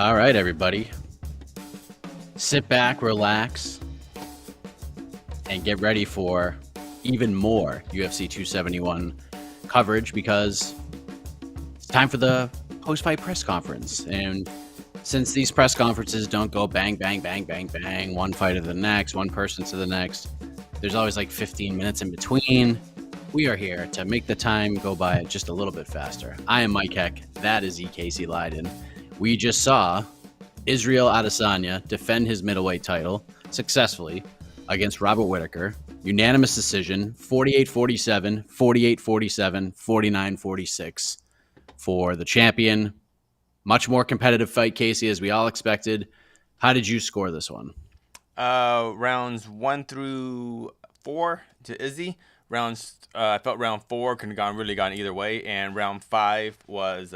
All right, everybody. Sit back, relax, and get ready for even more UFC 271 coverage because it's time for the post-fight press conference. And since these press conferences don't go bang, bang, bang, bang, bang, one fight to the next, one person to the next, there's always like 15 minutes in between. We are here to make the time go by just a little bit faster. I am Mike Heck. That is E. Casey Leiden. We just saw Israel Adesanya defend his middleweight title successfully against Robert Whittaker. Unanimous decision, 48-47, 48-47, 49-46 for the champion. Much more competitive fight, Casey, as we all expected. How did you score this one? Rounds 1 through 4 to Izzy. I felt round 4 could have really gone either way, and round 5 was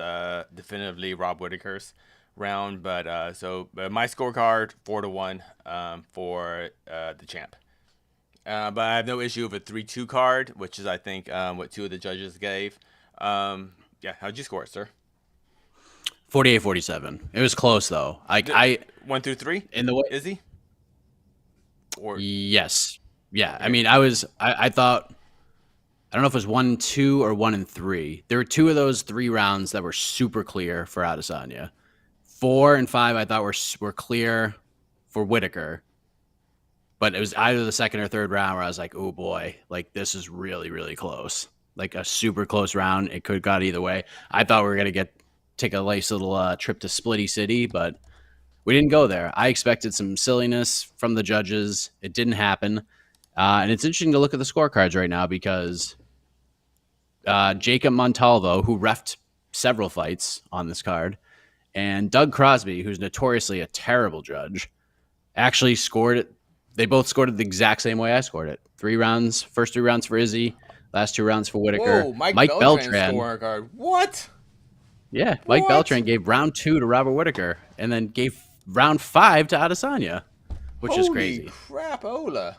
definitively Rob Whittaker's round. But my scorecard 4-1 for the champ. But I have no issue with a 3-2 card, which is I think what two of the judges gave. How'd you score it, sir? 48-47. It was close though. I 1 through 3 in the way Izzy. Or yes, yeah. okay. I mean, I thought. I don't know if it was 1-2 or 1-3. There were two of those 3 rounds that were super clear for Adesanya. 4 and 5 I thought were clear for Whittaker. But it was either the second or third round where I was like, oh boy, like this is really, really close. Like a super close round. It could have got either way. I thought we were going to take a nice little trip to Splitty City, but we didn't go there. I expected some silliness from the judges. It didn't happen. And it's interesting to look at the scorecards right now because Jacob Montalvo, who reffed several fights on this card, and Doug Crosby, who's notoriously a terrible judge, actually scored it. They both scored it the exact same way I scored it. 3 rounds, first 3 rounds for Izzy, last 2 rounds for Whittaker. Whoa, Mike Beltran scorecard. What? Yeah, What? Mike Beltran gave round 2 to Robert Whittaker and then gave round 5 to Adesanya, which is crazy. Holy crap, Ola.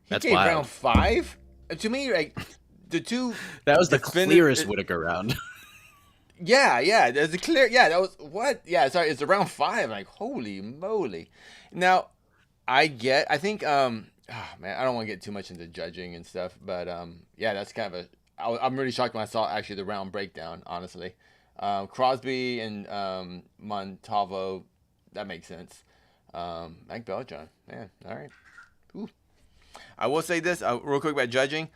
That's gave wild. round 5? To me, like, the two... That was the clearest Whittaker round. Yeah, there's a clear... Yeah, that was... What? Yeah, sorry, it's around 5. Like, holy moly. Now, I think, man, I don't want to get too much into judging and stuff, but, yeah, that's kind of I'm really shocked when I saw, actually, the round breakdown, honestly. Crosby and Montalvo, that makes sense. Mike Beltran, man, all right. Ooh. I will say this real quick about judging.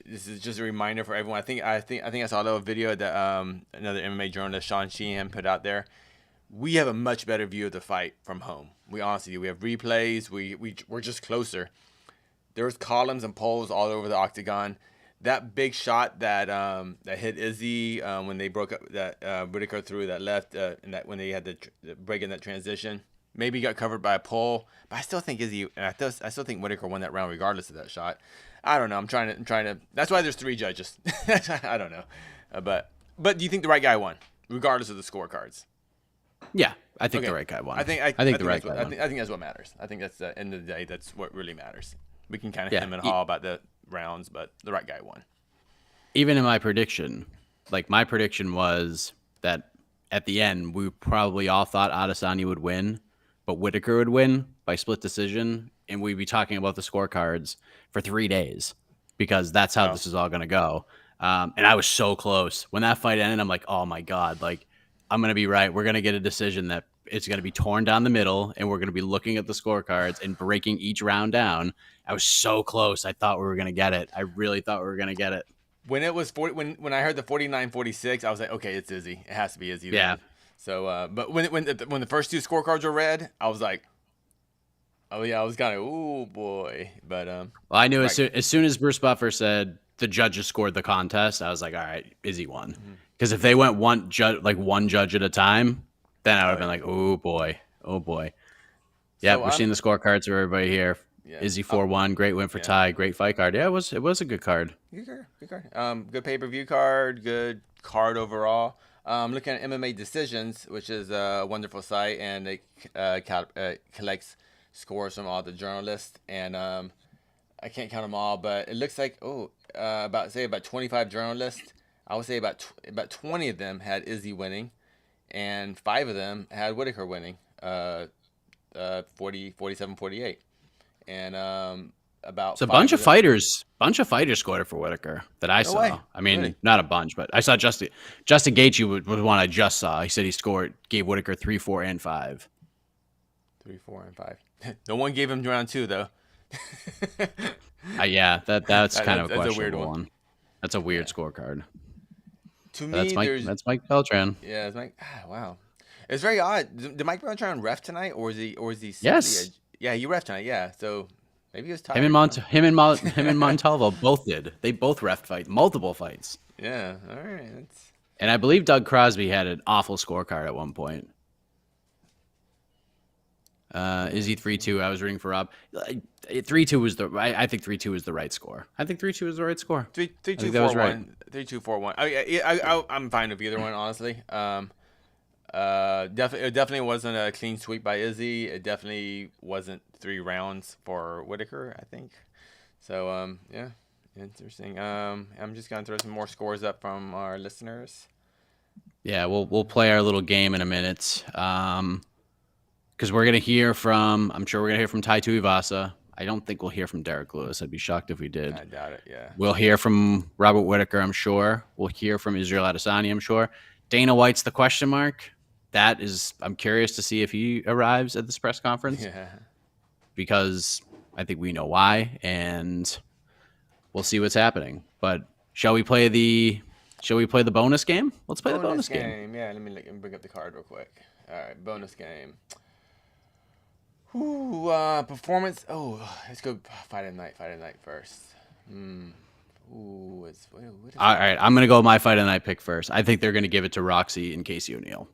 This is just a reminder for everyone. I think I saw a little video that another MMA journalist, Sean Sheehan, put out there. We have a much better view of the fight from home. We honestly do. We have replays. We're just closer. There's columns and poles all over the octagon. That big shot that hit Izzy when they broke up that Whittaker threw that left and that when they had the break in that transition. Maybe got covered by a pole, but I still think Izzy. I still think Whittaker won that round regardless of that shot. I don't know. I'm trying to. That's why there's 3 judges. I don't know, but do you think the right guy won, regardless of the scorecards? Yeah, I think the right guy won. I think the right guy won. I think that's what matters. I think that's the end of the day. That's what really matters. We can kind of hem and Yeah. haw about the rounds, but the right guy won. Even in my prediction, like my prediction was that at the end we probably all thought Adesanya would win, but Whittaker would win by split decision, and we'd be talking about the scorecards for 3 days because that's how this is all going to go. And I was so close when that fight ended. I'm like, oh my god, like I'm going to be right. We're going to get a decision that it's going to be torn down the middle, and we're going to be looking at the scorecards and breaking each round down. I was so close. I thought we were going to get it. I really thought we were going to get it. When it was when I heard the 49-46, I was like, okay, it's Izzy. It has to be Izzy. Yeah. Then. So, but when the first 2 scorecards were read, I was like, oh yeah, I was kind of, oh boy. But well, I knew as soon as Bruce Buffer said the judges scored the contest, I was like, all right, Izzy won. Because if they went one judge at a time, then I would have been like, oh boy. Yeah, So we're seeing the scorecards for everybody here. Yeah. Izzy 4-1, great win for Ty, great fight card. Yeah, it was a good card. Good card. Good pay-per-view card. Good card overall. Looking at MMA Decisions, which is a wonderful site, and it collects scores from all the journalists. And I can't count them all, but it looks like about 25 journalists. I would say about 20 of them had Izzy winning, and 5 of them had Whittaker winning, 47, 48. And about So a 5 of them. bunch of fighters scored for Whittaker that I No way. saw. I mean, Really? not a bunch, but I saw Justin Gaethje was one I just saw. He said gave Whittaker 3, 4, and 5. 3, 4, and 5. No one gave him round 2 though. Yeah, that's kind of a that's a weird questionable one. one. That's a weird scorecard. To But me, that's Mike Beltran. yeah, it's like, wow. It's very odd. Did Mike Beltran ref tonight, or is he simply Yes. yeah, he ref tonight, yeah. So maybe he was tired. Him and Montalvo both did. They both refed multiple fights. Yeah, all right. And I believe Doug Crosby had an awful scorecard at one point. Is he 3-2? I was rooting for Rob. 3-2 was I think 3-2 is the right score. I think 3-2 is the right score. 3 2 think that was 4 right. 1. 3 2 4 1. I'm fine with either one, honestly. Definitely wasn't a clean sweep by Izzy. It definitely wasn't 3 rounds for Whittaker, I think. So yeah, interesting. I'm just gonna throw some more scores up from our listeners. Yeah, we'll play our little game in a minute. Because we're gonna hear from, I'm sure we're gonna hear from Tai Tuivasa. I don't think we'll hear from Derek Lewis. I'd be shocked if we did. I doubt it. Yeah. We'll hear from Robert Whittaker, I'm sure. We'll hear from Israel Adesanya, I'm sure. Dana White's the question mark. I'm curious to see if he arrives at this press conference. Yeah. Because I think we know why, and we'll see what's happening. But shall we play the bonus game? Let's play the bonus game. Yeah, let me bring up the card real quick. All right, bonus game. Ooh, performance. Oh, let's go fight at night first. Ooh, what is All right, I'm gonna go with my fight of the night pick first. I think they're gonna give it to Roxy and Casey O'Neill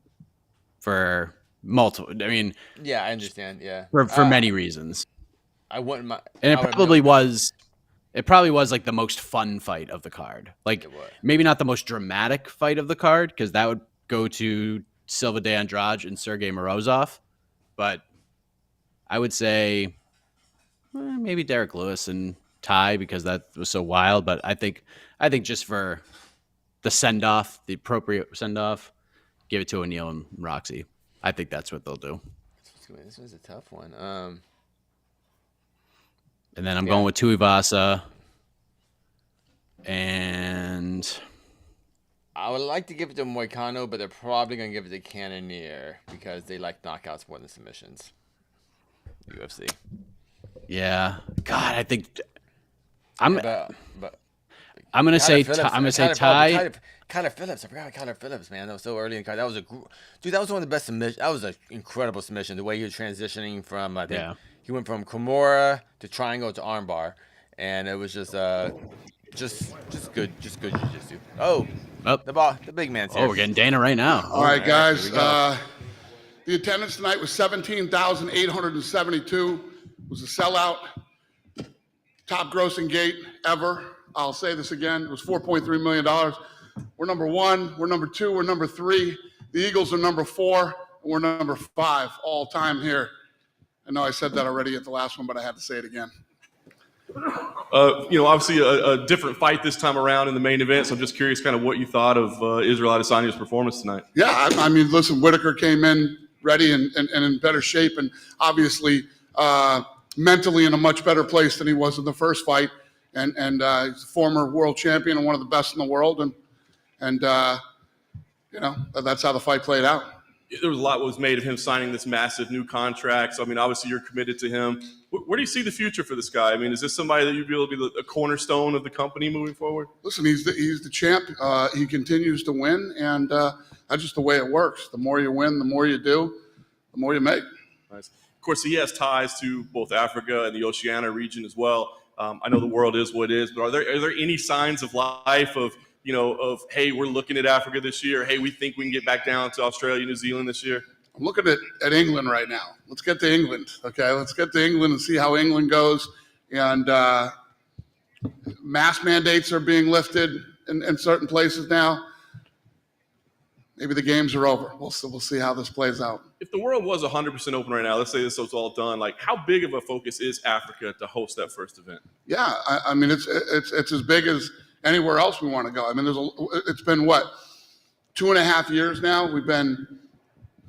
for multiple. I mean, yeah, I understand. Yeah, for many reasons. I wouldn't mind. And it probably was. It probably was like the most fun fight of the card. Like maybe not the most dramatic fight of the card because that would go to Silva de Andrade and Sergey Morozov, but I would say maybe Derek Lewis and Ty because that was so wild. But I think just for the send off, the appropriate send off, give it to O'Neal and Roxy. I think that's what they'll do. This was a tough one. And then I'm going with Tuivasa. And I would like to give it to Moicano, but they're probably going to give it to Cannonier because they like knockouts more than submissions. UFC. Yeah. God, I think I'm going to say Ty. Kyler Phillips. I forgot Kyler Phillips, man. That was so early in the card. That was that was one of the best submissions. That was an incredible submission. The way he was transitioning from, I think he went from Kimura to triangle to armbar, and it was just good jiu-jitsu. Oh, the big man's here. Oh, we're getting Dana right now. All right, guys. The attendance tonight was 17,872. It was a sellout. Top grossing gate ever. I'll say this again. It was $4.3 million. We're number 1. We're number 2. We're number 3. The Eagles are number 4. And we're number 5 all time here. I know I said that already at the last one, but I had to say it again. Obviously a different fight this time around in the main event. So I'm just curious kind of what you thought of Israel Adesanya's performance tonight. Yeah, I mean, listen, Whittaker came in ready and in better shape and obviously mentally in a much better place than he was in the first fight. And he's a former world champion and one of the best in the world. And that's how the fight played out. There was a lot that was made of him signing this massive new contract. So, I mean, obviously you're committed to him. Where do you see the future for this guy? I mean, is this somebody that you'd be able to be a cornerstone of the company moving forward? Listen, he's the champ. He continues to win, and that's just the way it works. The more you win, the more you do, the more you make. Nice. Of course, he has ties to both Africa and the Oceania region as well. I know the world is what it is, but are there any signs of life of hey, we're looking at Africa this year. Hey, we think we can get back down to Australia, New Zealand this year? I'm looking at England right now. Let's get to England, okay? Let's get to England and see how England goes. And mask mandates are being lifted in certain places now. Maybe the games are over. We'll see how this plays out. If the world was 100% open right now, let's say this was all done, like how big of a focus is Africa to host that first event? Yeah, I mean, it's as big as anywhere else we want to go. I mean, it's been, 2.5 years now? We've been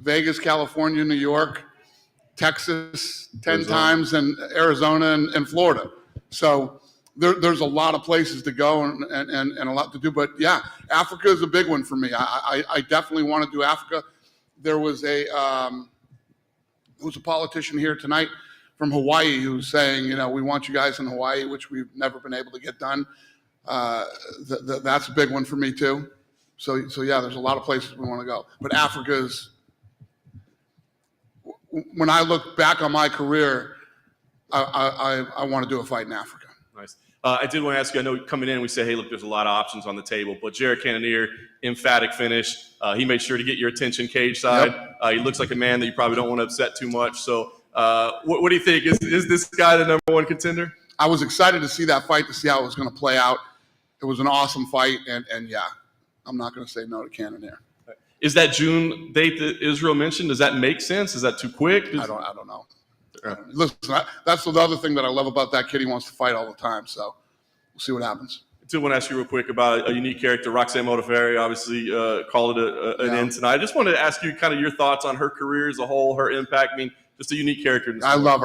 Vegas, California, New York, Texas 10 Arizona. times, and Arizona and Florida. So there's a lot of places to go and a lot to do. But yeah, Africa is a big one for me. I definitely want to do Africa. There was a politician here tonight from Hawaii who was saying, we want you guys in Hawaii, which we've never been able to get done. That's a big one for me too. So yeah, there's a lot of places we want to go. But Africa is, when I look back on my career, I want to do a fight in Africa. Nice. I did want to ask you, I know coming in we say, hey, look, there's a lot of options on the table, but Jared Cannonier, emphatic finish. He made sure to get your attention cage side. Yep. He looks like a man that you probably don't want to upset too much. So what do you think? Is this guy the number one contender? I was excited to see that fight, to see how it was going to play out. It was an awesome fight, and yeah, I'm not going to say no to Cannonier. Is that June date that Israel mentioned, does that make sense? Is that too quick? I don't know. Listen, that's the other thing that I love about that kid. He wants to fight all the time, so we'll see what happens. I do want to ask you real quick about a unique character, Roxanne Modafferi, obviously called it an end tonight. I just wanted to ask you kind of your thoughts on her career as a whole, her impact. I mean, just a unique character. I love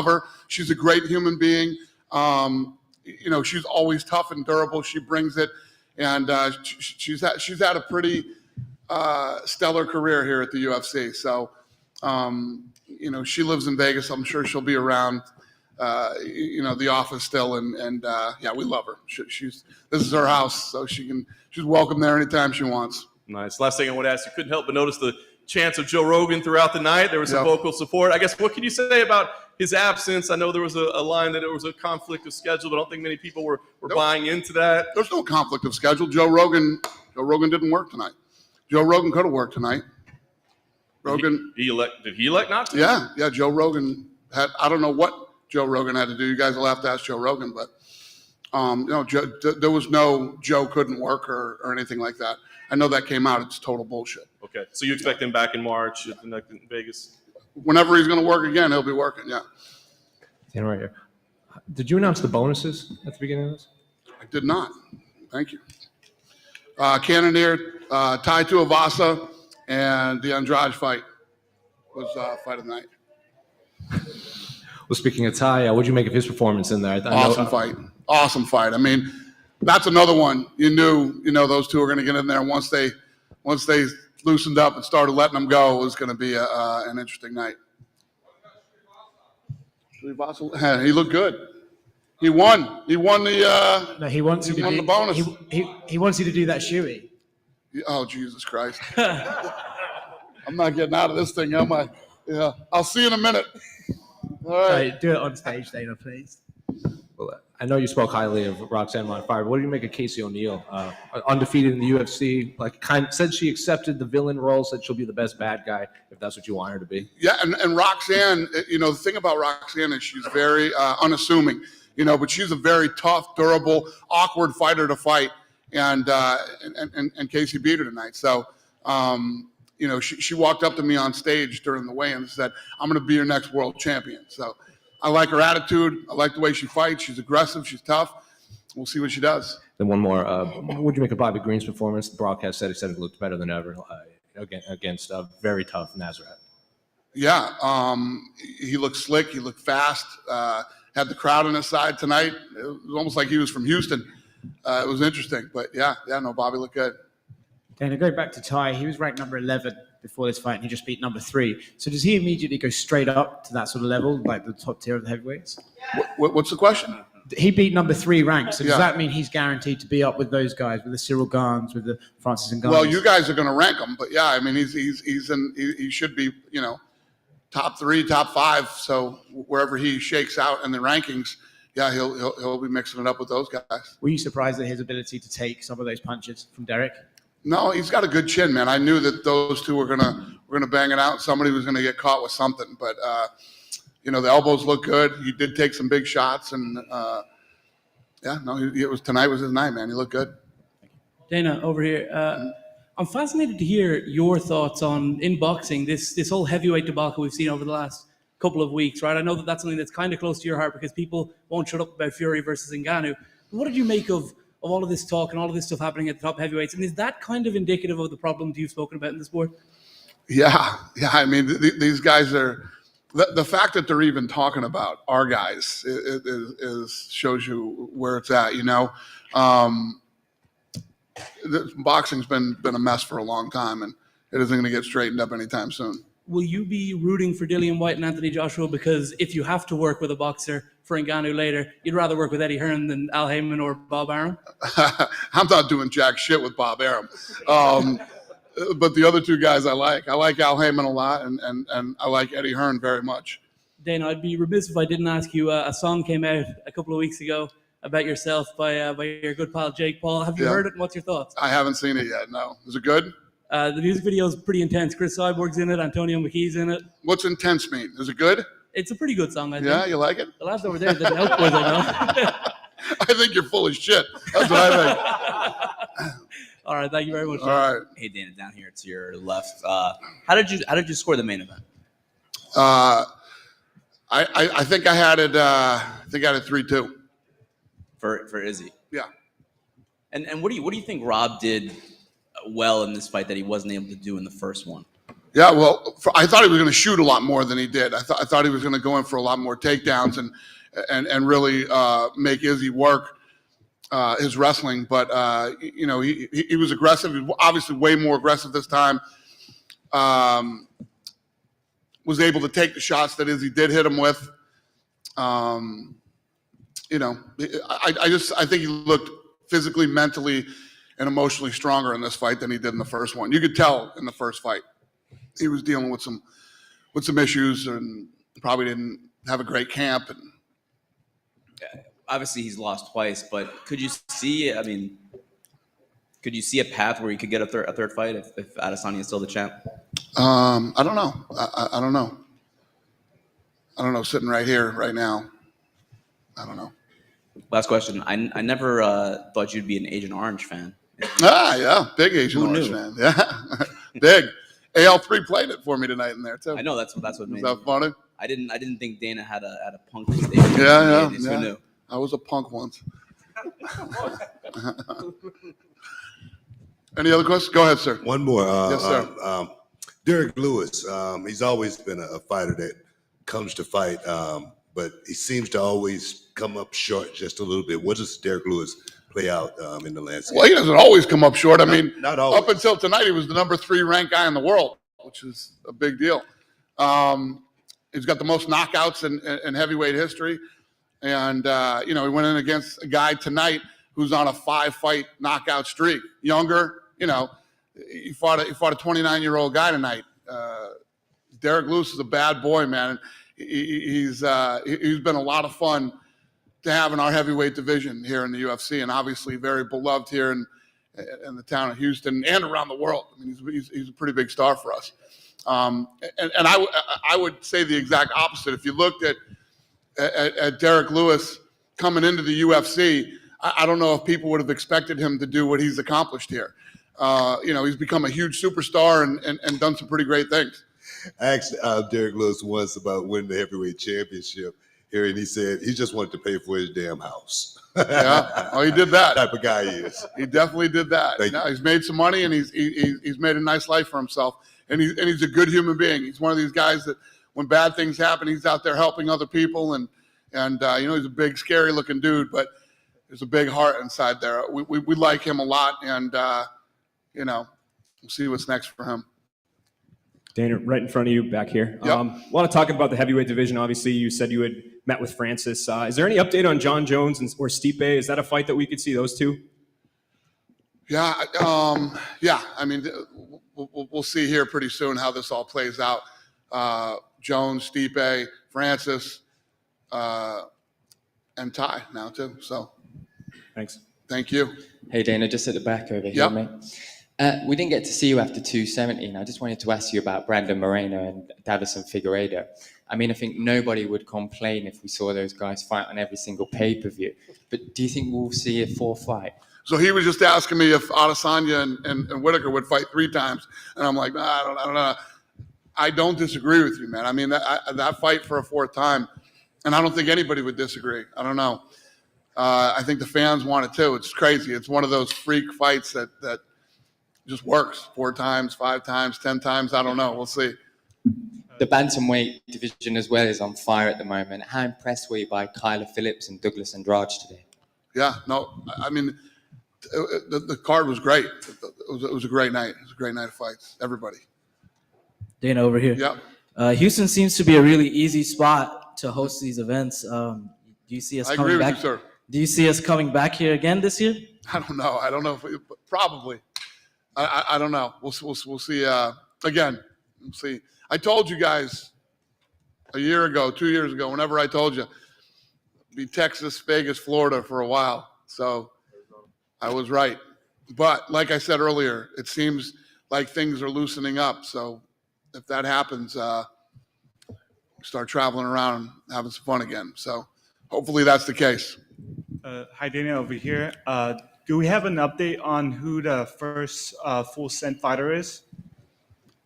her. She's a great human being. She's always tough and durable. She brings it, and she's had a pretty stellar career here at the UFC. So, she lives in Vegas. I'm sure she'll be around, the office still. And yeah, we love her. This is her house, so she's welcome there anytime she wants. Nice. Last thing I want to ask, you couldn't help but notice the chants of Joe Rogan throughout the night. There was some vocal support. I guess, what can you say about his absence? I know there was a line that it was a conflict of schedule, but I don't think many people were buying into that. There's no conflict of schedule. Joe Rogan didn't work tonight. Joe Rogan could have worked tonight. Rogan. Did he elect not to? Yeah. Joe Rogan had, I don't know what Joe Rogan had to do. You guys will have to ask Joe Rogan, but there was no Joe couldn't work or anything like that. I know that came out. It's total bullshit. Okay. So you expect him back in March in Vegas? Whenever he's going to work again, he'll be working. Yeah. Stand right here. Did you announce the bonuses at the beginning of this? I did not. Thank you. Cannonier, Tai Tuivasa, and the Andrade fight was fight of the night. Well, speaking of Ty, what did you make of his performance in there? Awesome fight. I mean, that's another one. You knew, those two were going to get in there. Once they loosened up and started letting them go, it was going to be an interesting night. He looked good. He won. He won the. No, he wants you to won the bonus. He wants you to do that shoey. Oh, Jesus Christ! I'm not getting out of this thing, am I? Yeah. I'll see you in a minute. All right. Do it on stage, Dana, please. Well, I know you spoke highly of Roxanne Modafferi, but what do you make of Casey O'Neill? Undefeated in the UFC, said she accepted the villain role, said she'll be the best bad guy if that's what you want her to be. Yeah, and Roxanne, the thing about Roxanne is she's very unassuming, but she's a very tough, durable, awkward fighter to fight, and Casey beat her tonight. So, she walked up to me on stage during the weigh-in and said, "I'm going to be your next world champion." So I like her attitude. I like the way she fights. She's aggressive. She's tough. We'll see what she does. Then one more. What did you make of Bobby Green's performance? The broadcast said he looked better than ever against a very tough Nazareth. Yeah, he looked slick. He looked fast. Had the crowd on his side tonight. It was almost like he was from Houston. It was interesting. But, Bobby looked good. Dana, going back to Ty, he was ranked number 11 before this fight, and he just beat number 3. So does he immediately go straight up to that sort of level, like the top tier of the heavyweights? What's the question? He beat number 3 ranked. So does that mean he's guaranteed to be up with those guys, with the Cyril Gahns, with the Francis Ngannous? Well, you guys are going to rank him, but yeah, I mean, he should be, top 3, top 5. So wherever he shakes out in the rankings, yeah, he'll be mixing it up with those guys. Were you surprised at his ability to take some of those punches from Derek? No, he's got a good chin, man. I knew that those two were gonna bang it out. Somebody was gonna get caught with something, but the elbows look good. He did take some big shots, and tonight was his night, man. He looked good. Dana, over here. I'm fascinated to hear your thoughts on, in boxing, this whole heavyweight debacle we've seen over the last couple of weeks, right? I know that's something that's kind of close to your heart because people won't shut up about Fury versus Ngannou. But what did you make of all of this talk and all of this stuff happening at the top heavyweights? And is that kind of indicative of the problems you've spoken about in the sport? Yeah. I mean, these guys are the fact that they're even talking about our guys is shows you where it's at. Boxing's been a mess for a long time, and it isn't going to get straightened up anytime soon. Will you be rooting for Dillian White and Anthony Joshua? Because if you have to work with a boxer for Ngannou later, you'd rather work with Eddie Hearn than Al Heyman or Bob Arum? I'm not doing jack shit with Bob Arum. But the other two guys I like. I like Al Heyman a lot, and I like Eddie Hearn very much. Dana, I'd be remiss if I didn't ask you. A song came out a couple of weeks ago about yourself by your good pal Jake Paul. Have you heard it, and what's your thoughts? I haven't seen it yet, no. Is it good? The music video is pretty intense. Chris Cyborg's in it. Antonio McKee's in it. What's intense mean? Is it good? It's a pretty good song, I think. Yeah, you like it? The lads over there, the Elk Boys, I know. I think you're full of shit. That's what I think. All right, thank you very much. All right. Hey, Dana, down here to your left. How did you score the main event? I think I had it. I think I had it 3-2 for Izzy. Yeah. And what do you think Rob did well in this fight that he wasn't able to do in the first one? Yeah, well, I thought he was going to shoot a lot more than he did. I thought he was going to go in for a lot more takedowns and really make Izzy work his wrestling. But he was aggressive. He was obviously way more aggressive this time. Was able to take the shots that Izzy did hit him with. I think he looked physically, mentally, and emotionally stronger in this fight than he did in the first one. You could tell in the first fight he was dealing with some issues and probably didn't have a great camp. And obviously he's lost twice, but could you see a path where he could get a third fight if Adesanya is still the champ? I don't know. I don't know. I don't know. Sitting right here, right now, I don't know. Last question. I never thought you'd be an Agent Orange fan. Yeah, big Agent Orange fan. Yeah, big. AL3 played it for me tonight in there too. I know that's what made Is that funny? I didn't think Dana had a punk statement. Yeah. Who knew? I was a punk once. Any other questions? Go ahead, sir. One more. Yes, sir. Derek Lewis, he's always been a fighter that comes to fight, but he seems to always come up short just a little bit. What does Derek Lewis play out in the landscape? Well, he doesn't always come up short. I mean, not always. Up until tonight, he was the number 3 ranked guy in the world, which is a big deal. He's got the most knockouts in heavyweight history. And, he went in against a guy tonight who's on a 5-fight knockout streak. Younger, he fought a 29-year-old guy tonight. Derek Lewis is a bad boy, man. He's been a lot of fun to have in our heavyweight division here in the UFC, and obviously very beloved here in the town of Houston and around the world. I mean, he's a pretty big star for us. And I would say the exact opposite. If you looked at Derek Lewis coming into the UFC, I don't know if people would have expected him to do what he's accomplished here. He's become a huge superstar and done some pretty great things. I asked Derek Lewis once about winning the heavyweight championship here, and he said he just wanted to pay for his damn house. Yeah, well, he did that. Type of guy he is. He definitely did that. He's made some money, and he's made a nice life for himself. And he's a good human being. He's one of these guys that when bad things happen, he's out there helping other people. And he's a big, scary looking dude, but there's a big heart inside there. We like him a lot, and we'll see what's next for him. Dana, right in front of you back here. Yep. Want to talk about the heavyweight division. Obviously, you said you had met with Francis. Is there any update on John Jones or Stipe? Is that a fight that we could see those two? Yeah. I mean, we'll see here pretty soon how this all plays out. Jones, Stipe, Francis, and Ty now too. So, thanks. Thank you. Hey Dana, just at the back over here, Yep. mate. We didn't get to see you after 270. I just wanted to ask you about Brandon Moreno and Davison Figueiredo. I mean, I think nobody would complain if we saw those guys fight on every single pay-per-view. But do you think we'll see a 4th fight? So he was just asking me if Adesanya and Whittaker would fight 3 times, and I'm like, nah, I don't know. I don't disagree with you, man. I mean, that fight for a 4th time, and I don't think anybody would disagree. I don't know. I think the fans want it too. It's crazy. It's one of those freak fights that just works 4 times, 5 times, 10 times. I don't know. We'll see. The bantamweight division as well is on fire at the moment. How impressed were you by Kyler Phillips and Douglas Andrade today? Yeah, no, I mean, the card was great. It was a great night. It was a great night of fights. Everybody. Dana over here. Yeah. Houston seems to be a really easy spot to host these events. Do you see us I coming agree back? with you, sir. Do you see us coming back here again this year? I don't know. I don't know if probably. I don't know. We'll see. Again, we'll see. I told you guys a year ago, 2 years ago, whenever I told you, be Texas, Vegas, Florida for a while. So I was right. But like I said earlier, it seems like things are loosening up. So if that happens, start traveling around and having some fun again. So hopefully that's the case. Hi, Dana over here. Do we have an update on who the first full scent fighter is?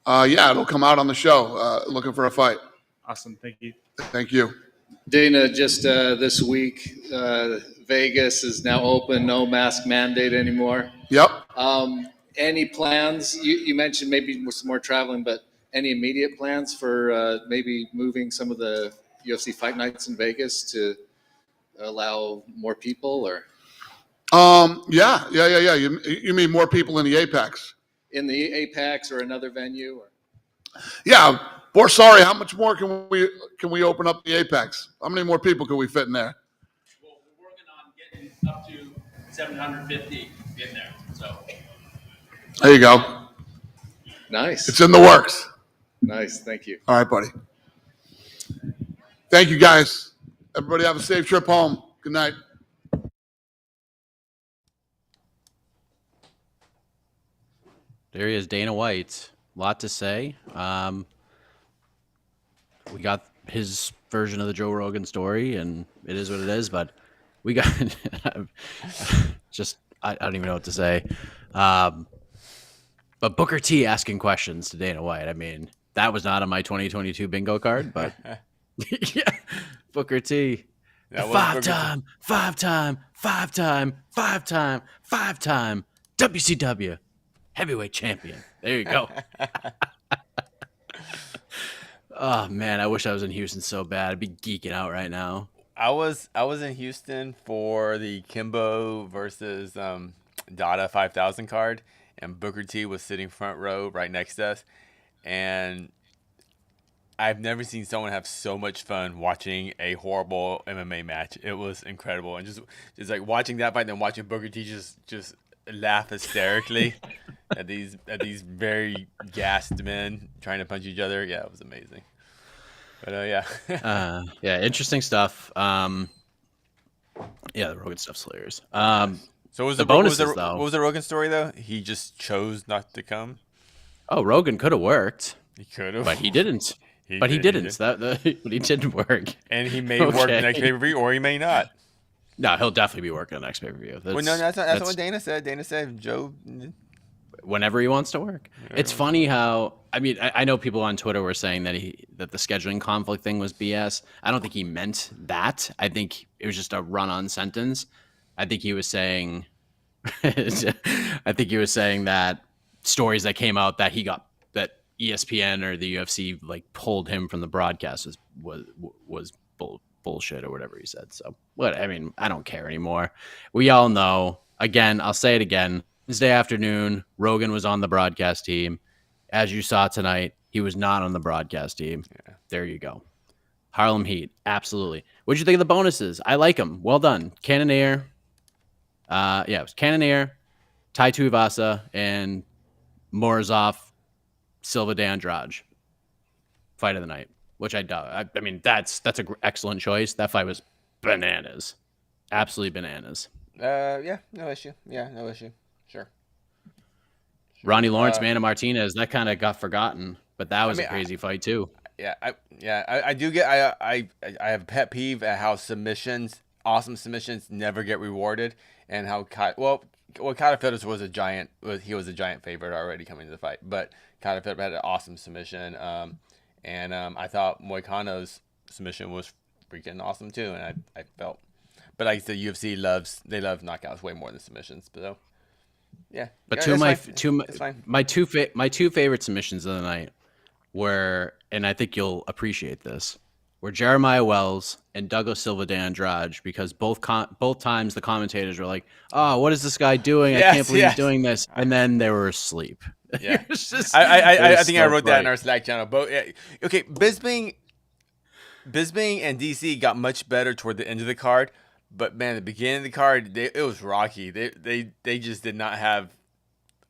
Yeah, it'll come out on the show. Looking for a fight. Awesome. Thank you. Thank you. Dana, just this week, Vegas is now open, no mask mandate anymore. Yep. Any plans? You mentioned maybe some more traveling, but any immediate plans for maybe moving some of the UFC fight nights in Vegas to allow more people, or? Yeah. You mean more people in the Apex? In the Apex or another venue? Or? Yeah. Borsari, how much more can we open up the Apex? How many more people can we fit in there? Well, we're working on getting up to 750 in there. So there you go. Nice. It's in the works. Nice. Thank you. All right, buddy. Thank you, guys. Everybody have a safe trip home. Good night. There he is, Dana White. A lot to say. We got his version of the Joe Rogan story, and it is what it is. But we got I don't even know what to say. But Booker T asking questions to Dana White. I mean, that was not on my 2022 bingo card, but yeah, Booker T. Five-time WCW heavyweight champion. There you go. Oh man, I wish I was in Houston so bad. I'd be geeking out right now. I was in Houston for the Kimbo versus Dada 5000 card, and Booker T was sitting front row right next to us, and I've never seen someone have so much fun watching a horrible MMA match. It was incredible, and just like watching that fight, and then watching Booker T just laugh hysterically at these very gassed men trying to punch each other. Yeah, it was amazing. But yeah, yeah, interesting stuff. Yeah, the Rogan stuff's hilarious. So was the bonuses bonuses though? What was the Rogan story though? He just chose not to come. Oh, Rogan could have worked. He could have, but he didn't. He didn't. But he didn't work. And he may work the next pay-per-view, or he may not. No, he'll definitely be working the next pay-per-view. Well, no, that's not what Dana said. Dana said Joe. Whenever he wants to work. Yeah. It's funny how I know people on Twitter were saying that the scheduling conflict thing was BS. I don't think he meant that. I think it was just a run-on sentence. I think he was saying that stories that came out that that ESPN or the UFC like pulled him from the broadcast was bullshit or whatever he said. So I don't care anymore. We all know. Again, I'll say it again. Wednesday afternoon, Rogan was on the broadcast team. As you saw tonight, he was not on the broadcast team. Yeah. There you go. Harlem Heat, absolutely. What'd you think of the bonuses? I like them. Well done. Cannonier. It was Cannonier, Tai Tuivasa, and Morozov, Silva de Andrade. Fight of the night, which I doubt. I mean, that's an excellent choice. That fight was bananas. Absolutely bananas. Yeah, no issue. Sure. Ronnie Lawrence, Manny Martinez, that kind of got forgotten, but that was a crazy fight too. I do get. I have a pet peeve at how awesome submissions, never get rewarded, and how Kyle Phillips was a giant favorite already coming to the fight, but Kyle Phillips had an awesome submission, and I thought Moicano's submission was freaking awesome too, and I felt, but like the UFC love knockouts way more than submissions, so. Yeah, But yeah, two of that's my fine. It's fine. my two favorite submissions of the night were, and I think you'll appreciate this, were Jeremiah Wells and Douglas Silva de Andrade, because both times the commentators were like, "Oh, what is this guy doing? I can't Yes, believe he's yes. doing this," and then they were asleep. Yeah, It was just- I it was think I so wrote that in funny. our Slack channel. But okay, Bisping and DC got much better toward the end of the card, but man, the beginning of the card, it was rocky. They just did not have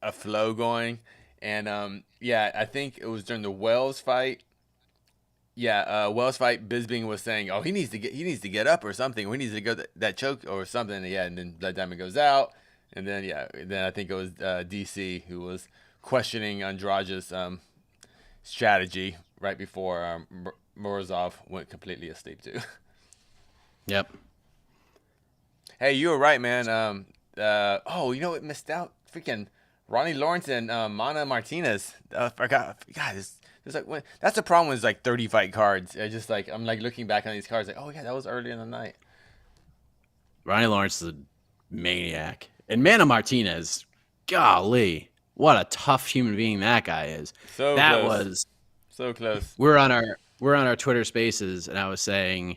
a flow going, and yeah, I think it was during the Wells fight. Yeah, Wells fight. Bisping was saying, "Oh, he needs to get up or something. We need to go that choke or something." Yeah, and then Blood Diamond goes out, and then then I think it was DC who was questioning Andrade's strategy right before Morozov went completely asleep too. Yep. Hey, you were right, man. Oh, you know what missed out? Freaking Ronnie Lawrence and Mana Martinez. Forgot. God, it's like that's the problem with like 30 fight cards. I just like I'm like looking back on these cards like, oh yeah, that was early in the night. Ronnie Lawrence is a maniac, and Mana Martinez, golly, what a tough human being that guy is. So that close. was so close. We're on our Twitter Spaces, and I was saying,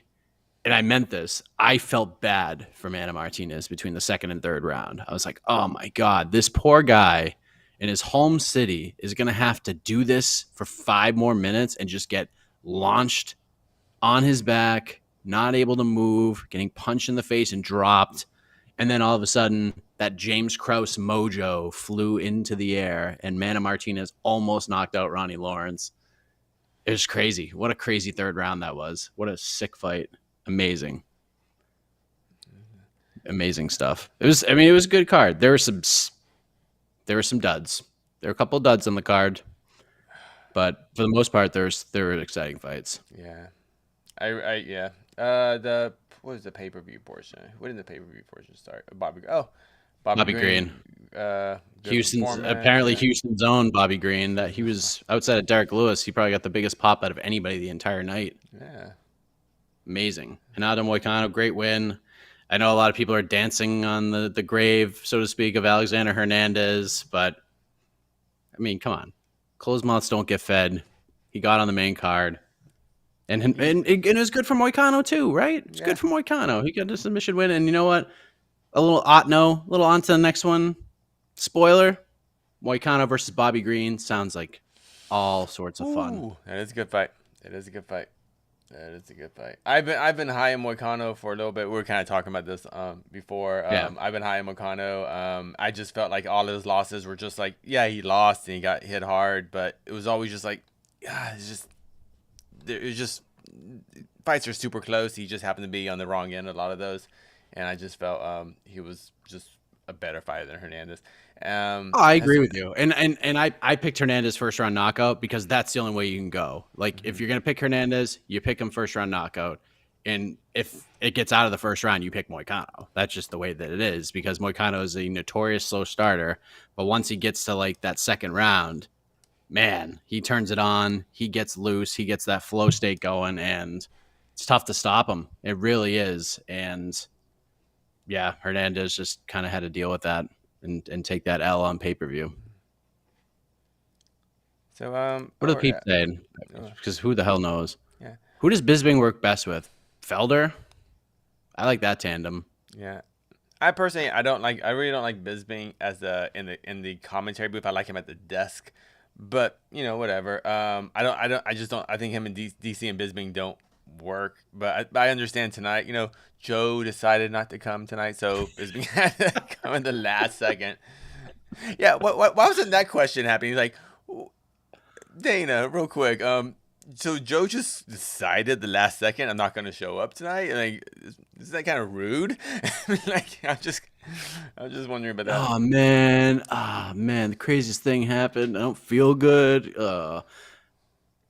and I meant this, I felt bad for Mana Martinez between the second and third round. I was like, oh my God, this poor guy in his home city is going to have to do this for 5 more minutes and just get launched on his back, not able to move, getting punched in the face and dropped. And then all of a sudden, that James Krause mojo flew into the air, and Mana Martinez almost knocked out Ronnie Lawrence. It was crazy. What a crazy third round that was. What a sick fight. Amazing stuff. It was a good card. There were some duds. There were a couple of duds on the card, but for the most part, there were exciting fights. Yeah, what was the pay-per-view portion? When did the pay-per-view portion start? Bobby Green. Houston's own Bobby Green. That he was outside of Derek Lewis. He probably got the biggest pop out of anybody the entire night. Yeah. Amazing. Hinata Moicano, great win. I know a lot of people are dancing on the grave, so to speak, of Alexander Hernandez, but I mean, come on. Closed mouths don't get fed. He got on the main card. And it was good for Moicano too, right? It's good for Moicano. He got a submission win, and you know what? A little on to the next one. Spoiler, Moicano versus Bobby Green sounds like all sorts of fun. That is a good fight. I've been high in Moicano for a little bit. We were kind of talking about this before. I've been high in Moicano. I just felt like all his losses were just like, yeah, he lost and he got hit hard, but it was always just like, it was just fights are super close. He just happened to be on the wrong end of a lot of those, and I just felt he was just a better fighter than Hernandez. I agree with you, and I picked Hernandez first round knockout because that's the only way you can go. Like if you're gonna pick Hernandez, you pick him first round knockout, and if it gets out of the first round, you pick Moicano. That's just the way that it is because Moicano is a notorious slow starter, but once he gets to like that second round, man, he turns it on. He gets loose. He gets that flow state going, and it's tough to stop him. It really is, and yeah, Hernandez just kind of had to deal with that. And take that L on pay-per-view. So what are the people saying? Because who the hell knows? Yeah. Who does Bisping work best with? Felder? I like that tandem. Yeah. I really don't like Bisping as in the commentary booth. I like him at the desk. But, whatever. I think him and DC and Bisping don't work, but I understand tonight. Joe decided not to come tonight, so Bisping had to come in the last second. Yeah, why wasn't that question happening? He's like, Dana, real quick. So Joe just decided the last second I'm not going to show up tonight. Like, is that kind of rude? Like, I'm just wondering about that. Oh man, the craziest thing happened. I don't feel good.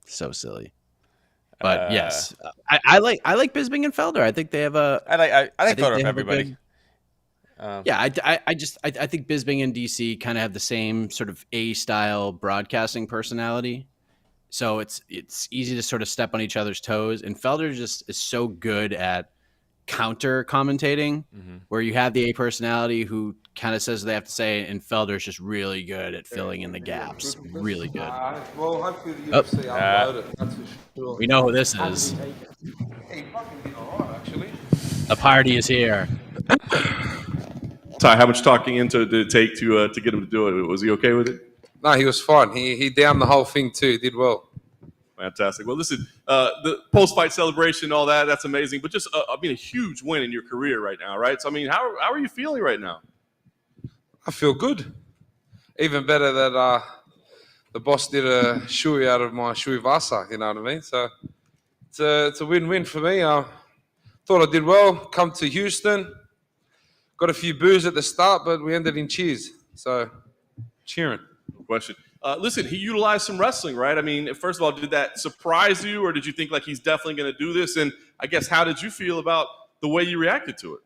So silly. But yes, I like Bisping and Felder. I think they have a. I like Felder of everybody. I think Bisping and DC kind of have the same sort of A-style broadcasting personality, so it's easy to sort of step on each other's toes. And Felder just is so good at counter commentating, where you have the A personality who kind of says what they have to say, and Felder's just really good at filling in the gaps. Really good. Well, hopefully the Oh. UFC upload it. That's for sure. We know who this How did is. he take it? He fucking did all right, actually. The party is here. Ty, how much talking into did it take to get him to do it? Was he okay with it? No, he was fine. He downed the whole thing too. He did well. Fantastic. Well, listen, the post-fight celebration, all that, that's amazing. But just, I mean, a huge win in your career right now, right? So, I mean, how are you feeling right now? I feel good. Even better that the boss did a shui out of my shui vasa, you know what I mean? So it's a win-win for me. Thought I did well. Come to Houston. Got a few boos at the start, but we ended in cheers. So, cheering. No question. Listen, he utilized some wrestling, right? I mean, first of all, did that surprise you, or did you think like he's definitely going to do this? And I guess how did you feel about the way you reacted to it?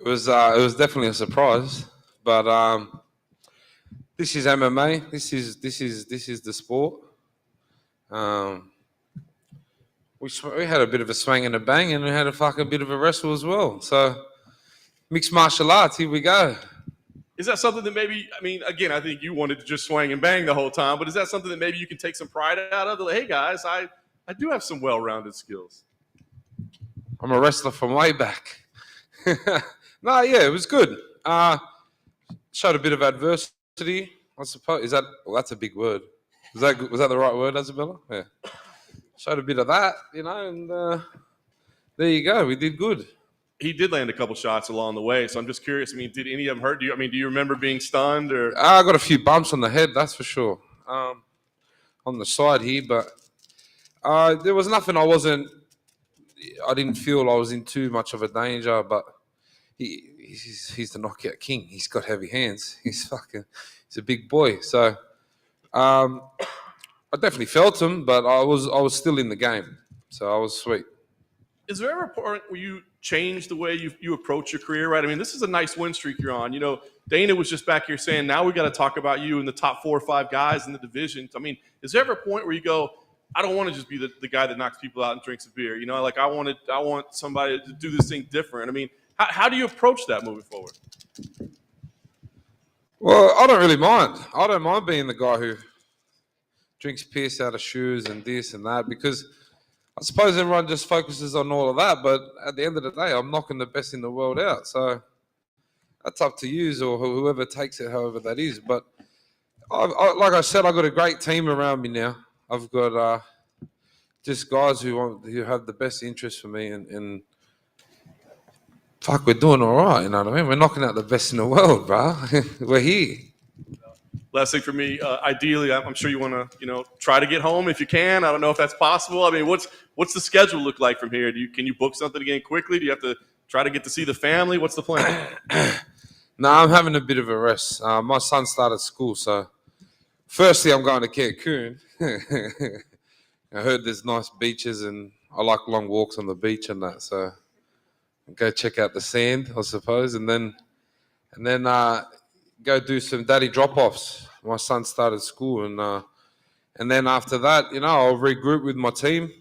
It was definitely a surprise, but this is MMA. This is the sport. We had a bit of a swing and a bang, and we had a fucking bit of a wrestle as well. So mixed martial arts. Here we go. Is that something that maybe, I mean, again, I think you wanted to just swing and bang the whole time, but is that something that maybe you can take some pride out of? Like, hey, guys, I do have some well-rounded skills. I'm a wrestler from way back. No, yeah, it was good. Showed a bit of adversity, I suppose. That's a big word. Was that the right word, Isabella? Yeah. Showed a bit of that, you know, and there you go. We did good. He did land a couple shots along the way, so I'm just curious. I mean, did any of them hurt? Do you remember being stunned? Or I got a few bumps on the head, that's for sure. On the side here, but there was nothing. I didn't feel I was in too much of a danger, but he's the knockout king. He's got heavy hands. He's a big boy. So I definitely felt him, but I was still in the game, so I was sweet. is there ever a point where you change the way you approach your career, right? I mean, this is a nice win streak you're on. You know, Dana was just back here saying, now we got to talk about you in the top 4 or 5 guys in the division. I mean, is there ever a point where you go, I don't want to just be the guy that knocks people out and drinks a beer? You know, like I want somebody to do this thing different. I mean, how do you approach that moving forward? Well, I don't really mind. I don't mind being the guy who drinks piss out of shoes and this and that, because I suppose everyone just focuses on all of that, but at the end of the day, I'm knocking the best in the world out. So that's up to you or whoever takes it, however that is. But like I said, I've got a great team around me now. I've got just guys who have the best interest for me, and fuck, we're doing all right. You know what I mean? We're knocking out the best in the world, bro. We're here. Last thing for me, ideally, I'm sure you want to, try to get home if you can. I don't know if that's possible. I mean, what's the schedule look like from here? Can you book something again quickly? Do you have to try to get to see the family? What's the plan? No, I'm having a bit of a rest. My son started school, so firstly, I'm going to Cancun. I heard there's nice beaches, and I like long walks on the beach and that. So go check out the sand, I suppose, and then go do some daddy drop-offs. My son started school, and then after that, I'll regroup with my team,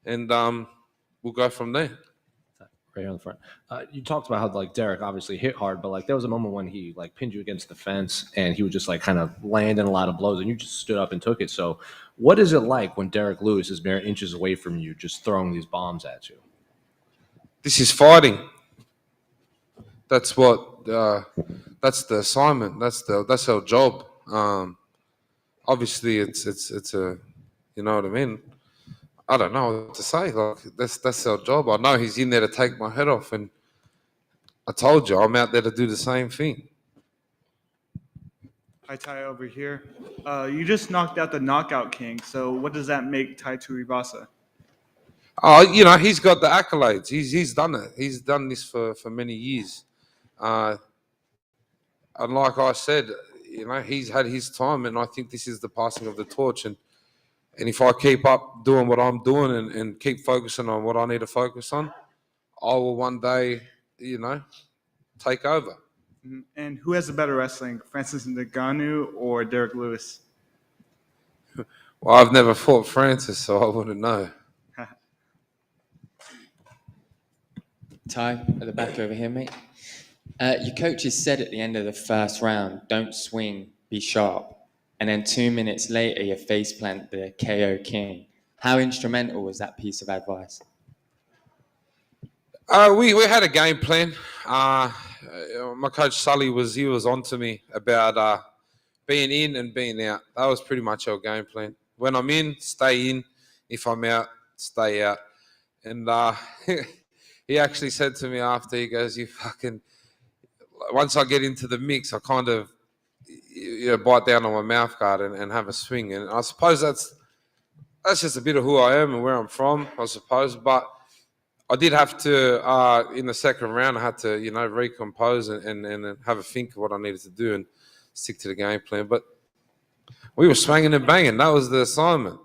and we'll go from there. Right here on the front. You talked about how Derek obviously hit hard, but there was a moment when he pinned you against the fence, and he would just kind of land in a lot of blows, and you just stood up and took it. So, what is it like when Derek Lewis is mere inches away from you, just throwing these bombs at you? This is fighting. That's what. That's the assignment. That's our job. Obviously, it's a, you know what I mean. I don't know what to say. That's our job. I know he's in there to take my head off, and I told you I'm out there to do the same thing. Hi, Ty over here. You just knocked out the knockout king. So what does that make Tai Tuivasa? Oh, he's got the accolades. He's done it. He's done this for many years. And like I said, he's had his time, and I think this is the passing of the torch. And if I keep up doing what I'm doing and keep focusing on what I need to focus on, I will one day, take over. And who has the better wrestling, Francis Ngannou or Derek Lewis? Well, I've never fought Francis, so I wouldn't know. Ty, at the back over here, mate. Your coaches said at the end of the first round, don't swing, be sharp. And then 2 minutes later, you face plant the KO King. How instrumental was that piece of advice? We had a game plan. My coach Sully was on to me about being in and being out. That was pretty much our game plan. When I'm in, stay in. If I'm out, stay out. And he actually said to me after, he goes, "You fucking." Once I get into the mix, I kind of bite down on my mouth guard and have a swing. And I suppose that's just a bit of who I am and where I'm from, I suppose. But I did have to, in the second round, I had to, recompose and have a think of what I needed to do and stick to the game plan. But we were swinging and banging. That was the assignment.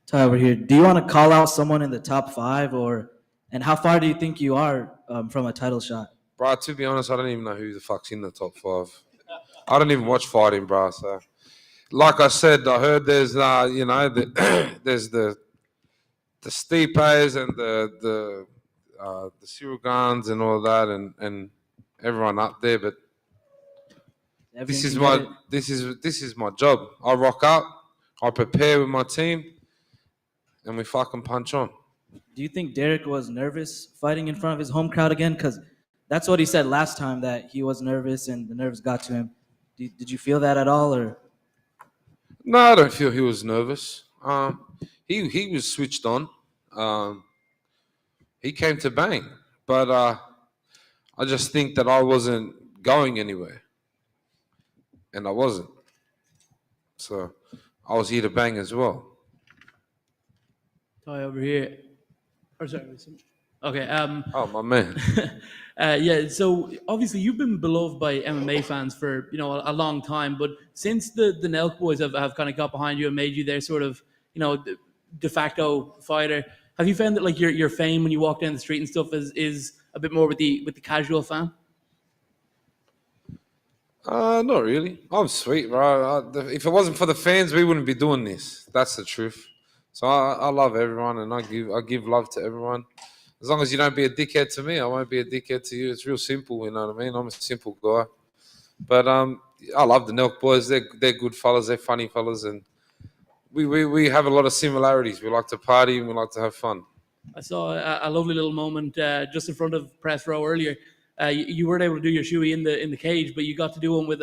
Ty over here. Do you want to call out someone in the top 5, and how far do you think you are from a title shot? Bro, to be honest, I don't even know who the fuck's in the top 5. I don't even watch fighting, bro. So, like I said, I heard there's, there's the Stipes and the Cyril Gans and all that, and everyone up there. But this is my job. I rock up, I prepare with my team, and we fucking punch on. Do you think Derek was nervous fighting in front of his home crowd again? Because that's what he said last time, that he was nervous and the nerves got to him. Did you feel that at all, or? No, I don't feel he was nervous. He was switched on. He came to bang, but I just think that I wasn't going anywhere, and I wasn't. So I was here to bang as well. Ty over here. Or sorry. Okay. Oh, my man. Yeah. So obviously you've been beloved by MMA fans for a long time, but since the Nelk boys have kind of got behind you and made you their sort of de facto fighter, have you found that like your fame when you walk down the street and stuff is a bit more with the casual fan? Not really. I'm sweet, bro. If it wasn't for the fans, we wouldn't be doing this. That's the truth. So I love everyone, and I give love to everyone. As long as you don't be a dickhead to me, I won't be a dickhead to you. It's real simple, you know what I mean? I'm a simple guy. But I love the Nelk boys. They're good fellas. They're funny fellas, and we have a lot of similarities. We like to party and we like to have fun. I saw a lovely little moment just in front of press row earlier. You weren't able to do your shoey in the cage, but you got to do one with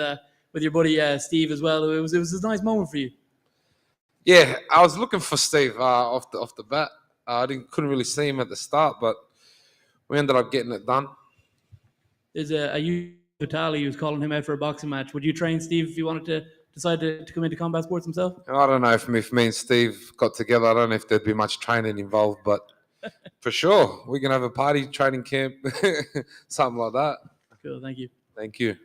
your buddy Steve as well. It was a nice moment for you. Yeah, I was looking for Steve off the bat. I couldn't really see him at the start, but we ended up getting it done. There's a Vitali who's calling him out for a boxing match. Would you train Steve if you wanted to decide to come into combat sports himself? I don't know if me and Steve got together. I don't know if there'd be much training involved, but for sure, we can have a party training camp, something like that. Cool, thank you. Thank you.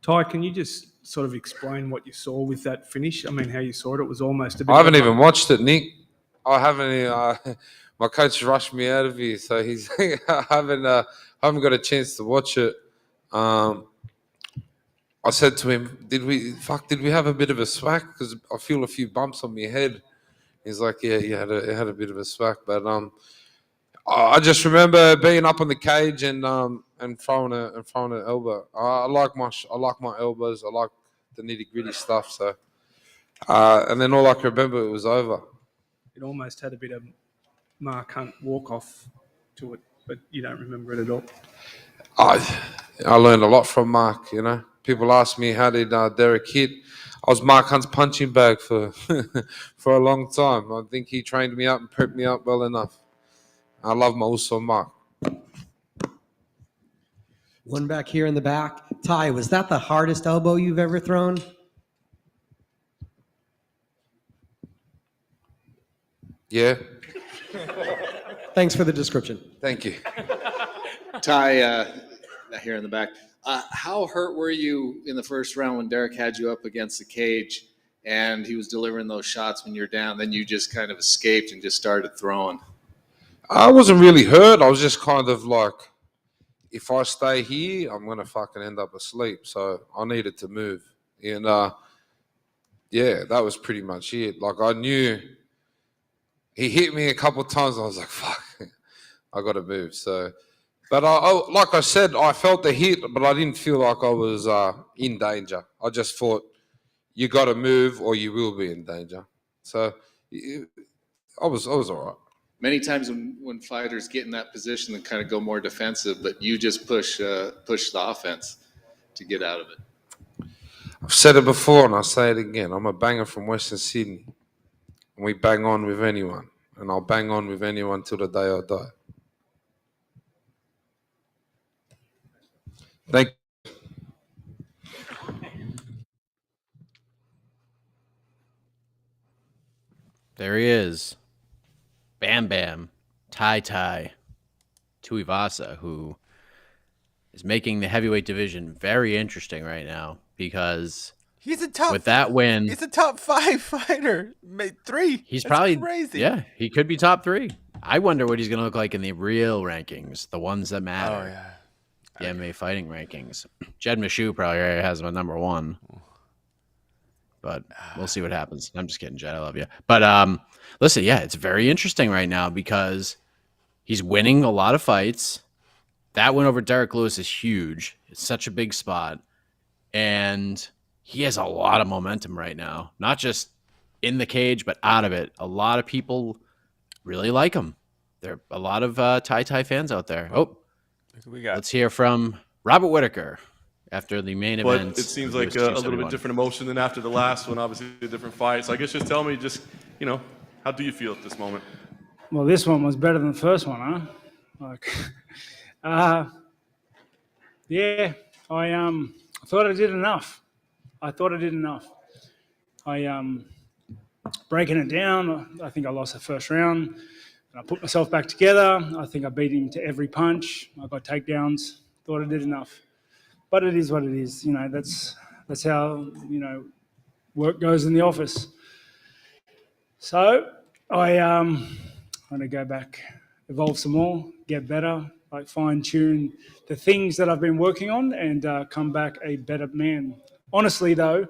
Ty, can you just sort of explain what you saw with that finish? I mean, how you saw it. It was almost a bit. I haven't even watched it, Nick. I haven't. My coach rushed me out of here, so I haven't got a chance to watch it. I said to him, "Did we have a bit of a swack? Because I feel a few bumps on my head." He's like, "Yeah, you had a bit of a swack," but I just remember being up on the cage and throwing an elbow. I like my elbows. I like the nitty gritty stuff. So, and then all I can remember, it was over. It almost had a bit of Mark Hunt walk off to it, but you don't remember it at all. I learned a lot from Mark. People ask me, how did Derek hit? I was Mark Hunt's punching bag for for a long time. I think he trained me up and prepped me up well enough. I love my Uso Mark. One back here in the back. Ty, was that the hardest elbow you've ever thrown? Yeah. Thanks for the description. Thank you. Ty, here in the back. How hurt were you in the first round when Derek had you up against the cage and he was delivering those shots when you're down? Then you just kind of escaped and just started throwing. I wasn't really hurt. I was just kind of like, if I stay here, I'm going to fucking end up asleep. So I needed to move. And yeah, that was pretty much it. Like I knew he hit me a couple of times. I was like, fuck, I got to move. So, but like I said, I felt the hit, but I didn't feel like I was in danger. I just thought you got to move or you will be in danger. So I was all right. Many times when fighters get in that position and kind of go more defensive, but you just push the offense to get out of it. I've said it before and I'll say it again. I'm a banger from Western Sydney. And we bang on with anyone. And I'll bang on with anyone till the day I die. Thank you. There he is. Bam Bam. Tai Tuivasa, who is making the heavyweight division very interesting right now because he's a top with that win. He's a top 5 fighter. 3. He's That's probably crazy. Yeah, he could be top 3. I wonder what he's going to look like in the real rankings, the ones that matter. Oh yeah. The MMA fighting rankings. Jed Meshew probably has him at number 1. But we'll see what happens. I'm just kidding, Jed. I love you. But listen, yeah, it's very interesting right now because he's winning a lot of fights. That win over Derek Lewis is huge. It's such a big spot. And he has a lot of momentum right now. Not just in the cage, but out of it. A lot of people really like him. There are a lot of Tai fans out there. Oh, let's hear from Robert Whittaker after the main event. But it seems like a little bit different emotion than after the last one, obviously a different fight. So I guess just tell me, how do you feel at this moment? Well, this one was better than the first one, huh? Like, yeah, I thought I did enough. Breaking it down, I think I lost the first round. And I put myself back together. I think I beat him to every punch. I got takedowns. Thought I did enough. But it is what it is. That's how, work goes in the office. So I'm going to go back, evolve some more, get better, like fine-tune the things that I've been working on and come back a better man. Honestly, though,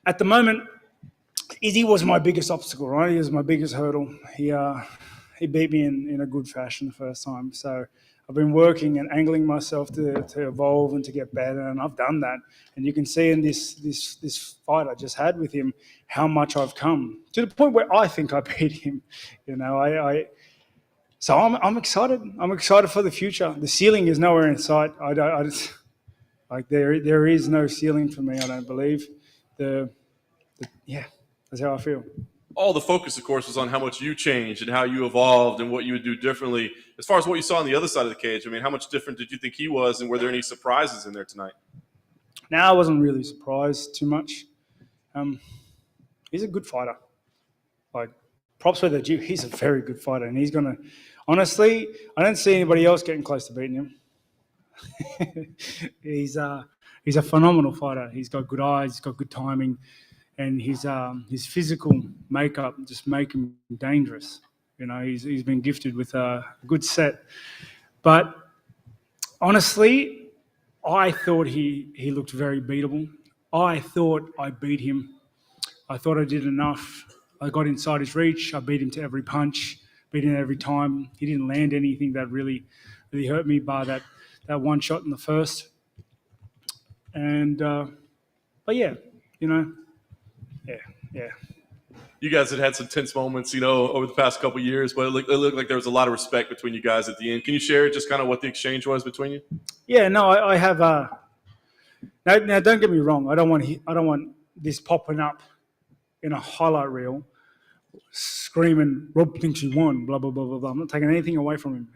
at the moment, Izzy was my biggest obstacle, right? He was my biggest hurdle. He beat me in a good fashion the first time. So I've been working and angling myself to evolve and to get better, and I've done that. And you can see in this fight I just had with him how much I've come to the point where I think I beat him. So I'm excited. I'm excited for the future. The ceiling is nowhere in sight. There is no ceiling for me. I don't believe. That's how I feel. All the focus, of course, was on how much you changed and how you evolved and what you would do differently. As far as what you saw on the other side of the cage, I mean, how much different did you think he was, and were there any surprises in there tonight? No, I wasn't really surprised too much. He's a good fighter. Like, props where they're due. He's a very good fighter, and he's going to – honestly, I don't see anybody else getting close to beating him. He's a phenomenal fighter. He's got good eyes. He's got good timing. And his physical makeup just make him dangerous. He's been gifted with a good set. But honestly, I thought he looked very beatable. I thought I beat him. I thought I did enough. I got inside his reach. I beat him to every punch, beat him every time. He didn't land anything that really hurt me, bar that one shot in the first. And but yeah, Yeah. You guys had some tense moments, over the past couple of years, but it looked like there was a lot of respect between you guys at the end. Can you share just kind of what the exchange was between you? Yeah, no, I have. Now, don't get me wrong. I don't want this popping up in a highlight reel, screaming, "Rob thinks he won." Blah blah blah blah blah. I'm not taking anything away from him.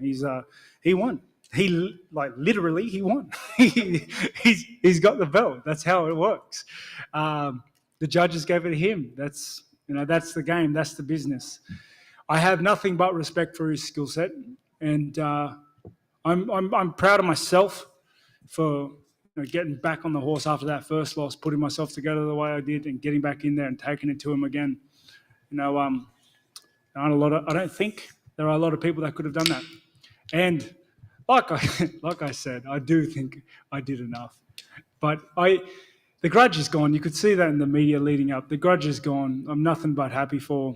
He won. He literally he won. he's got the belt. That's how it works. The judges gave it to him. That's the game. That's the business. I have nothing but respect for his skill set, and I'm proud of myself for getting back on the horse after that first loss, putting myself together the way I did, and getting back in there and taking it to him again. I don't think there are a lot of people that could have done that, and like I said, I do think I did enough, but the grudge is gone. You could see that in the media leading up. The grudge is gone. I'm nothing but happy for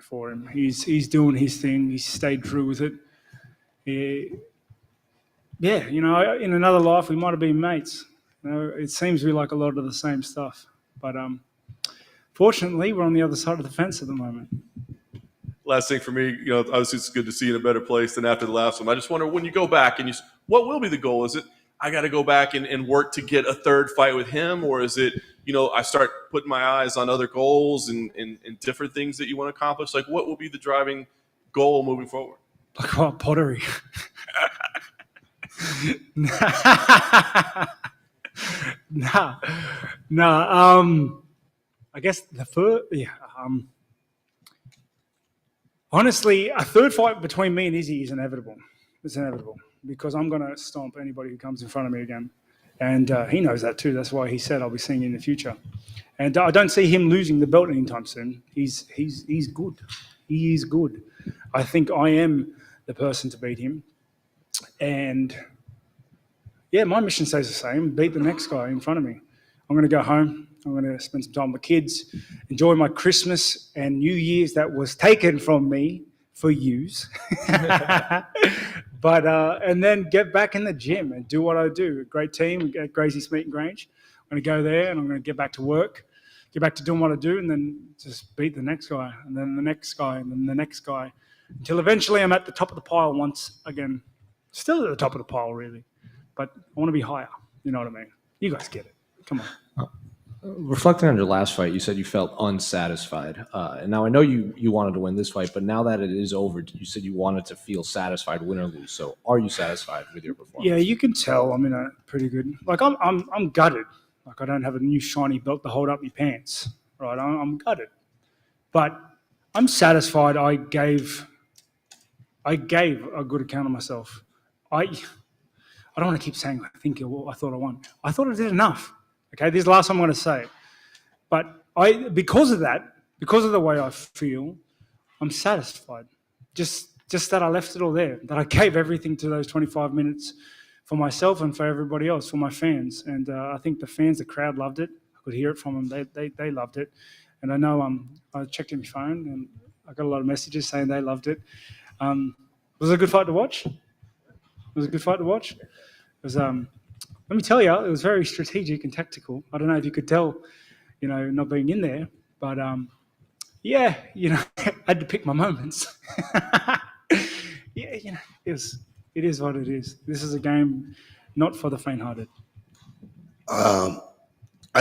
for him. He's doing his thing. He's stayed true with it. Yeah, in another life we might have been mates. It seems we like a lot of the same stuff, but fortunately we're on the other side of the fence at the moment. Last thing for me, obviously it's good to see you in a better place than after the last one. I just wonder, when you go back and what will be the goal? Is it, I got to go back and work to get a third fight with him? Or is it, I start putting my eyes on other goals and different things that you want to accomplish? Like, what will be the driving goal moving forward? Like what, pottery? No. I guess the first, honestly, a third fight between me and Izzy is inevitable. It's inevitable because I'm going to stomp anybody who comes in front of me again. And he knows that too. That's why he said I'll be seeing you in the future. And I don't see him losing the belt anytime soon. He's good. He is good. I think I am the person to beat him. And yeah, my mission stays the same. Beat the next guy in front of me. I'm going to go home. I'm going to spend some time with kids, enjoy my Christmas and New Year's that was taken from me for use. But and then get back in the gym and do what I do. Great team at Gracie's Meat and Grange. I'm going to go there and I'm going to get back to work, get back to doing what I do, and then just beat the next guy, and then the next guy, and then the next guy, until eventually I'm at the top of the pile once again. Still at the top of the pile, really. But I want to be higher. You know what I mean? You guys get it. Come on. Reflecting on your last fight, you said you felt unsatisfied. And now I know you wanted to win this fight, but now that it is over, you said you wanted to feel satisfied, win or lose. So are you satisfied with your performance? Yeah, you can tell I'm in a pretty good. Like I'm gutted. Like I don't have a new shiny belt to hold up my pants. Right? I'm gutted, but I'm satisfied. I gave a good account of myself. I don't want to keep saying I thought I won. I thought I did enough. Okay, this is the last time I'm going to say it. But because of the way I feel, I'm satisfied. Just that I left it all there, that I gave everything to those 25 minutes for myself and for everybody else, for my fans. And I think the fans, the crowd loved it. I could hear it from them. They loved it. And I know I checked in my phone and I got a lot of messages saying they loved it. Was it a good fight to watch? It was, let me tell you, it was very strategic and tactical. I don't know if you could tell, not being in there, but yeah, I had to pick my moments. Yeah, it is what it is. This is a game not for the faint-hearted. I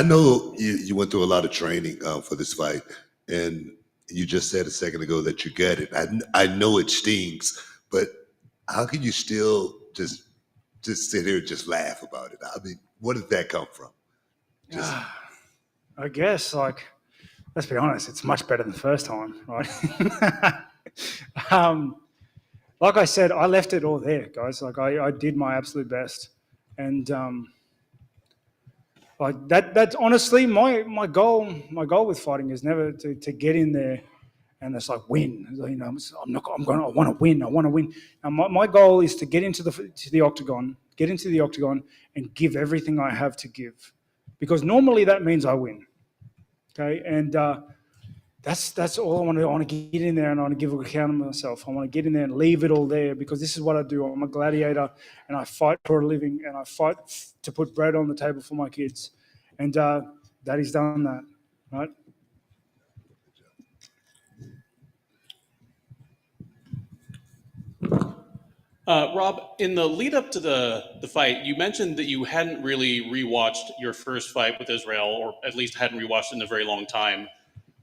know you went through a lot of training for this fight, and you just said a second ago that you get it. I know it stings, but how can you still just sit here and just laugh about it? I mean, where did that come from? I guess, let's be honest, it's much better than the first time, right? Like I said, I left it all there, guys. I did my absolute best. And that's honestly my goal with fighting is never to get in there and it's like win. I want to win. Now my goal is to get into the octagon, and give everything I have to give, because normally that means I win. Okay, and that's all I want to do. I want to get in there and I want to give a account of myself. I want to get in there and leave it all there, because this is what I do. I'm a gladiator and I fight for a living, and I fight to put bread on the table for my kids. And Daddy's done that, right? Rob, in the lead up to the fight, you mentioned that you hadn't really rewatched your first fight with Israel, or at least hadn't rewatched it in a very long time.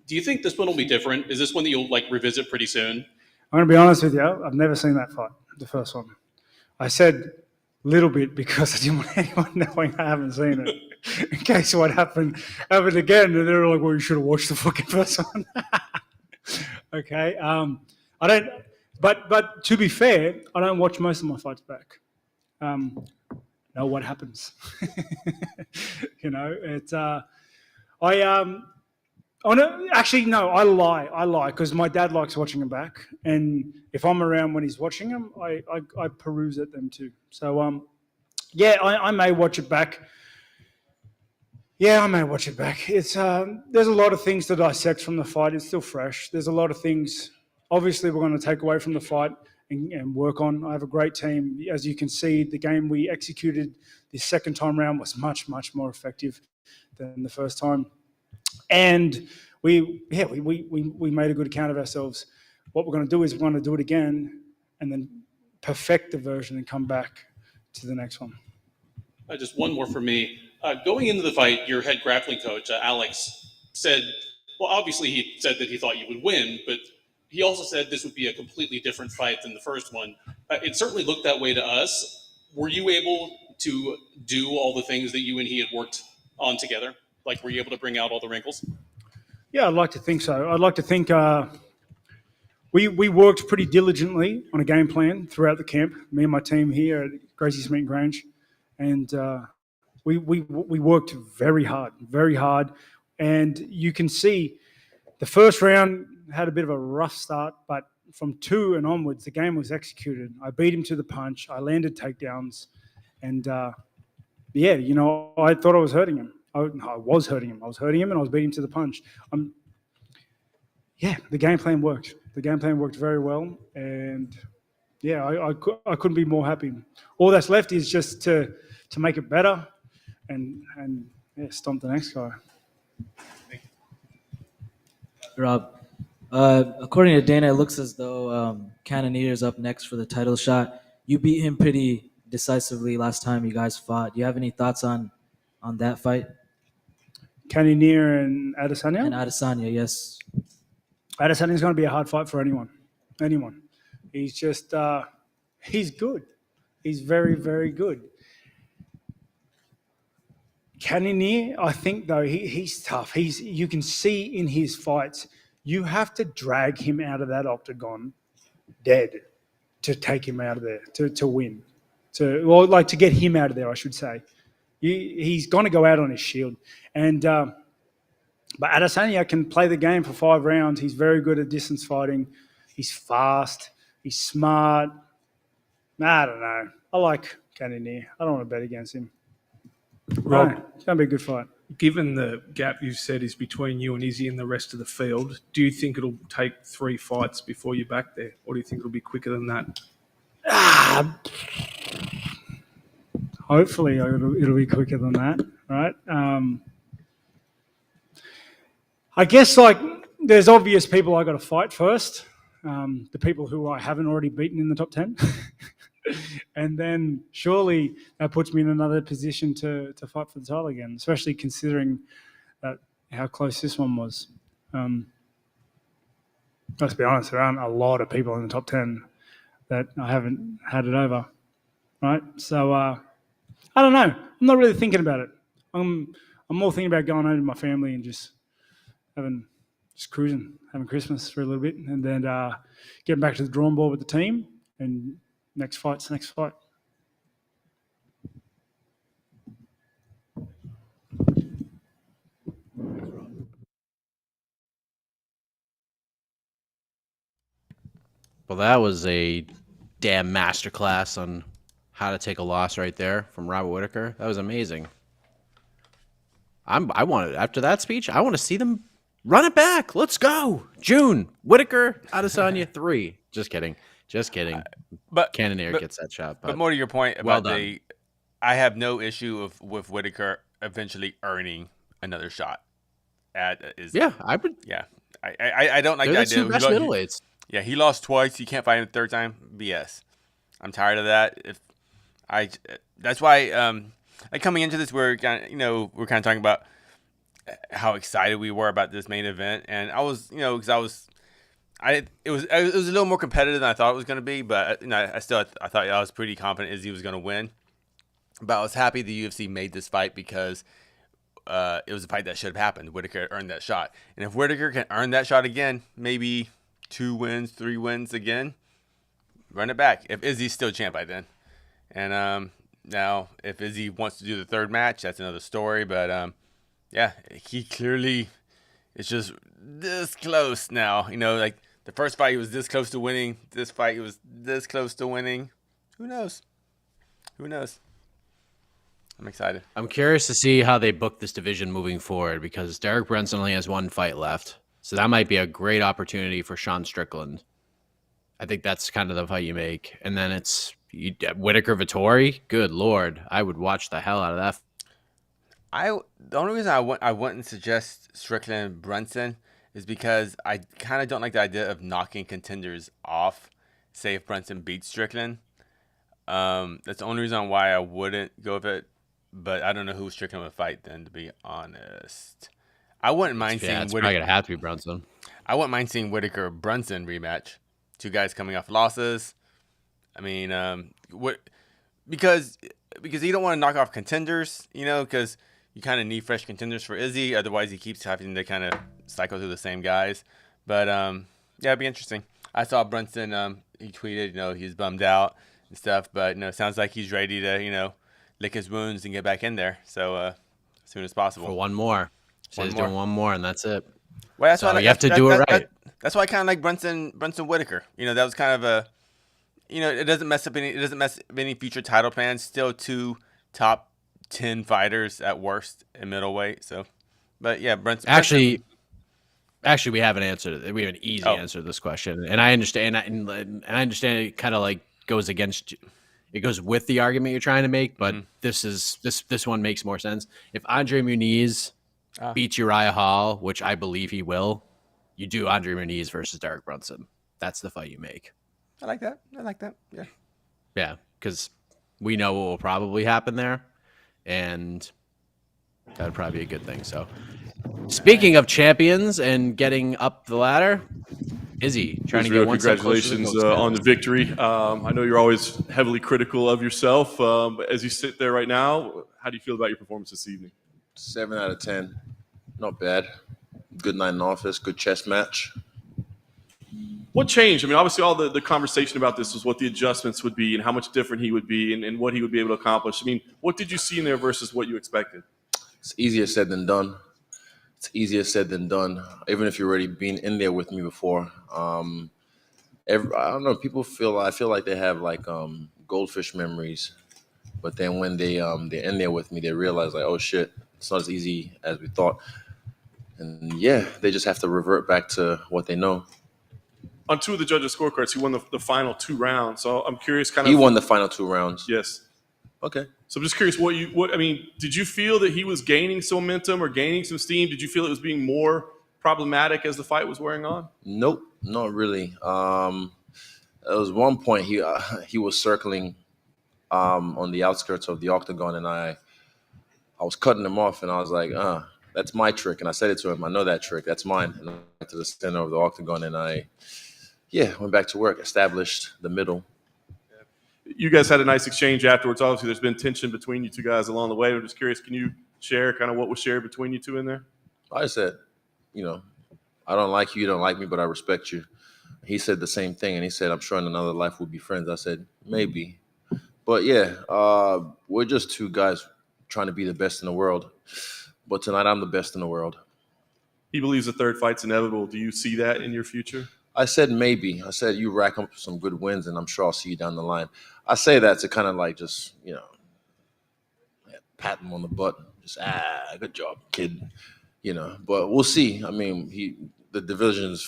Do you think this one will be different? Is this one that you'll revisit pretty soon? I'm going to be honest with you. I've never seen that fight, the first one. I said little bit because I didn't want anyone knowing I haven't seen it. In case what happened again, and they're like, well, you should have watched the fucking first one. Okay. I don't... But to be fair, I don't watch most of my fights back. Know what happens. It's actually no, I lie because my dad likes watching them back, and if I'm around when he's watching them, I peruse at them too. So yeah, I may watch it back. Yeah, I may watch it back. It's there's a lot of things to dissect from the fight. It's still fresh. There's a lot of things, obviously, we're going to take away from the fight and work on. I have a great team. As you can see, the game we executed the second time round was much, much more effective than the first time. And we made a good account of ourselves. What we're going to do is we're going to do it again and then perfect the version and come back to the next one. Just one more for me. Going into the fight, your head grappling coach, Alex, said, well, obviously he said that he thought you would win, but he also said this would be a completely different fight than the first one. It certainly looked that way to us. Were you able to do all the things that you and he had worked on together? Like, were you able to bring out all the wrinkles? Yeah, I'd like to think so. I'd like to think we worked pretty diligently on a game plan throughout the camp, me and my team here at Gracie's Meat and Grange. And we worked very hard. And you can see the first round had a bit of a rough start, but from 2 and onwards, the game was executed. I beat him to the punch. I landed takedowns. And, I thought I was hurting him. I was hurting him. I was hurting him, and I was beating him to the punch. The game plan worked. The game plan worked very well. And, I couldn't be more happy. All that's left is just to make it better and stomp the next guy. Rob, according to Dana, it looks as though Cannonier's up next for the title shot. You beat him pretty decisively last time you guys fought. Do you have any thoughts on that fight? Cannonier and Adesanya? And Adesanya, yes. Adesanya's going to be a hard fight for anyone. He's just, he's good. He's very, very good. Cannonier, I think, though, he's tough. You can see in his fights, you have to drag him out of that octagon dead to take him out of there, to win. To get him out of there, I should say. He's going to go out on his shield. And but Adesanya can play the game for 5 rounds. He's very good at distance fighting. He's fast. He's smart. I don't know. I like Cannonier. I don't want to bet against him. Rob, No, it's going to be a good fight. given the gap you've said is between you and Izzy and the rest of the field, do you think it'll take 3 fights before you're back there? Or do you think it'll be quicker than that? Hopefully it'll be quicker than that, right? I guess there's obvious people I got to fight first, the people who I haven't already beaten in the top 10. And then surely that puts me in another position to fight for the title again, especially considering how close this one was. Let's be honest, there aren't a lot of people in the top 10 that I haven't had it over, right? So I don't know. I'm not really thinking about it. I'm more thinking about going home to my family and just cruising, having Christmas for a little bit, and then getting back to the drawing board with the team. And next fight's the next fight. Well, that was a damn masterclass on how to take a loss right there from Robert Whittaker. That was amazing. I wanted, after that speech, I want to see them run it back. Let's go. June. Whittaker, Adesanya 3. Just kidding. But Cannonier gets that shot. But more to your point well about done. I have no issue with Whittaker eventually earning another shot at Izzy. Yeah, I would. Yeah, I don't like They're that the two idea. best middleweights. Yeah, he lost twice. You can't fight him a third time. BS. I'm tired of that. That's why coming into this, we're kind of talking about how excited we were about this main event, and I was, because it was a little more competitive than I thought it was going to be, but I thought I was pretty confident Izzy was going to win. But I was happy the UFC made this fight because it was a fight that should have happened. Whittaker earned that shot, and if Whittaker can earn that shot again, maybe 2 wins, 3 wins again, run it back. If Izzy's still champ by then, and now if Izzy wants to do the third match, that's another story. But yeah, he clearly is just this close now. Like the first fight he was this close to winning. This fight he was this close to winning. Who knows? I'm excited. I'm curious to see how they book this division moving forward because Derek Brunson only has one fight left. So that might be a great opportunity for Sean Strickland. I think that's kind of the fight you make. And then it's Whittaker Vittori. Good Lord. I would watch the hell out of that. The only reason I wouldn't suggest Strickland Brunson is because I kind of don't like the idea of knocking contenders off. Say if Brunson beats Strickland, that's the only reason why I wouldn't go with it. But I don't know who Strickland would fight then, to be honest. I wouldn't mind seeing it's probably gonna have to be Brunson. I wouldn't mind seeing Whittaker Brunson rematch. Two guys coming off losses. I mean, because you don't want to knock off contenders, because you kind of need fresh contenders for Izzy. Otherwise, he keeps having to kind of cycle through the same guys. But yeah, it'd be interesting. I saw Brunson. He tweeted, he's bummed out and stuff, but it sounds like he's ready to, lick his wounds and get back in there. So as soon as possible. For one more. So he's doing one more, and that's it. Well, that's so why you have to do it right. That's why I kind of like Brunson Whittaker. That was kind of a, it doesn't mess up any future title plans. Still 2 top 10 fighters at worst in middleweight. So, but yeah, Brunson. Actually, we have an answer. We have an easy answer to this question, and I understand. And I understand it kind of like goes against. It goes with the argument you're trying to make, but this one makes more sense. If Andre Muniz beats Uriah Hall, which I believe he will, you do Andre Muniz versus Derek Brunson. That's the fight you make. I like that. Yeah. Yeah, because we know what will probably happen there, and that would probably be a good thing. So, speaking of champions and getting up the ladder, Izzy trying to get one step closer to the congratulations gold on the victory. I know you're always heavily critical of yourself, but as you sit there right now, how do you feel about your performance this evening? 7 out of 10. Not bad. Good night in office. Good chess match. What changed? I mean, obviously, all the conversation about this was what the adjustments would be and how much different he would be and what he would be able to accomplish. I mean, what did you see in there versus what you expected? It's easier said than done. Even if you've already been in there with me before. I don't know. I feel like they have like goldfish memories, but then when they're in there with me, they realize like, oh shit, it's not as easy as we thought. And yeah, they just have to revert back to what they know. On 2 of the judges' scorecards, he won the final 2 rounds. So I'm curious, He won the final 2 rounds. Yes. Okay. So I'm just curious, did you feel that he was gaining some momentum or gaining some steam? Did you feel it was being more problematic as the fight was wearing on? Nope, not really. There was one point he was circling on the outskirts of the octagon, and I was cutting him off, and I was like, that's my trick. And I said it to him, I know that trick, that's mine. And I went to the center of the octagon, and I went back to work, established the middle. You guys had a nice exchange afterwards. Obviously, there's been tension between you two guys along the way. I'm just curious, can you share kind of what was shared between you two in there? I said, I don't like you, you don't like me, but I respect you. He said the same thing, and he said, I'm sure in another life we'll be friends. I said, maybe. But yeah, we're just 2 guys trying to be the best in the world. But tonight I'm the best in the world. He believes the 3rd fight's inevitable. Do you see that in your future? I said maybe. I said you rack up some good wins, and I'm sure I'll see you down the line. I say that to kind of like just, pat him on the butt. Just, good job, kid. But we'll see. I mean, the division's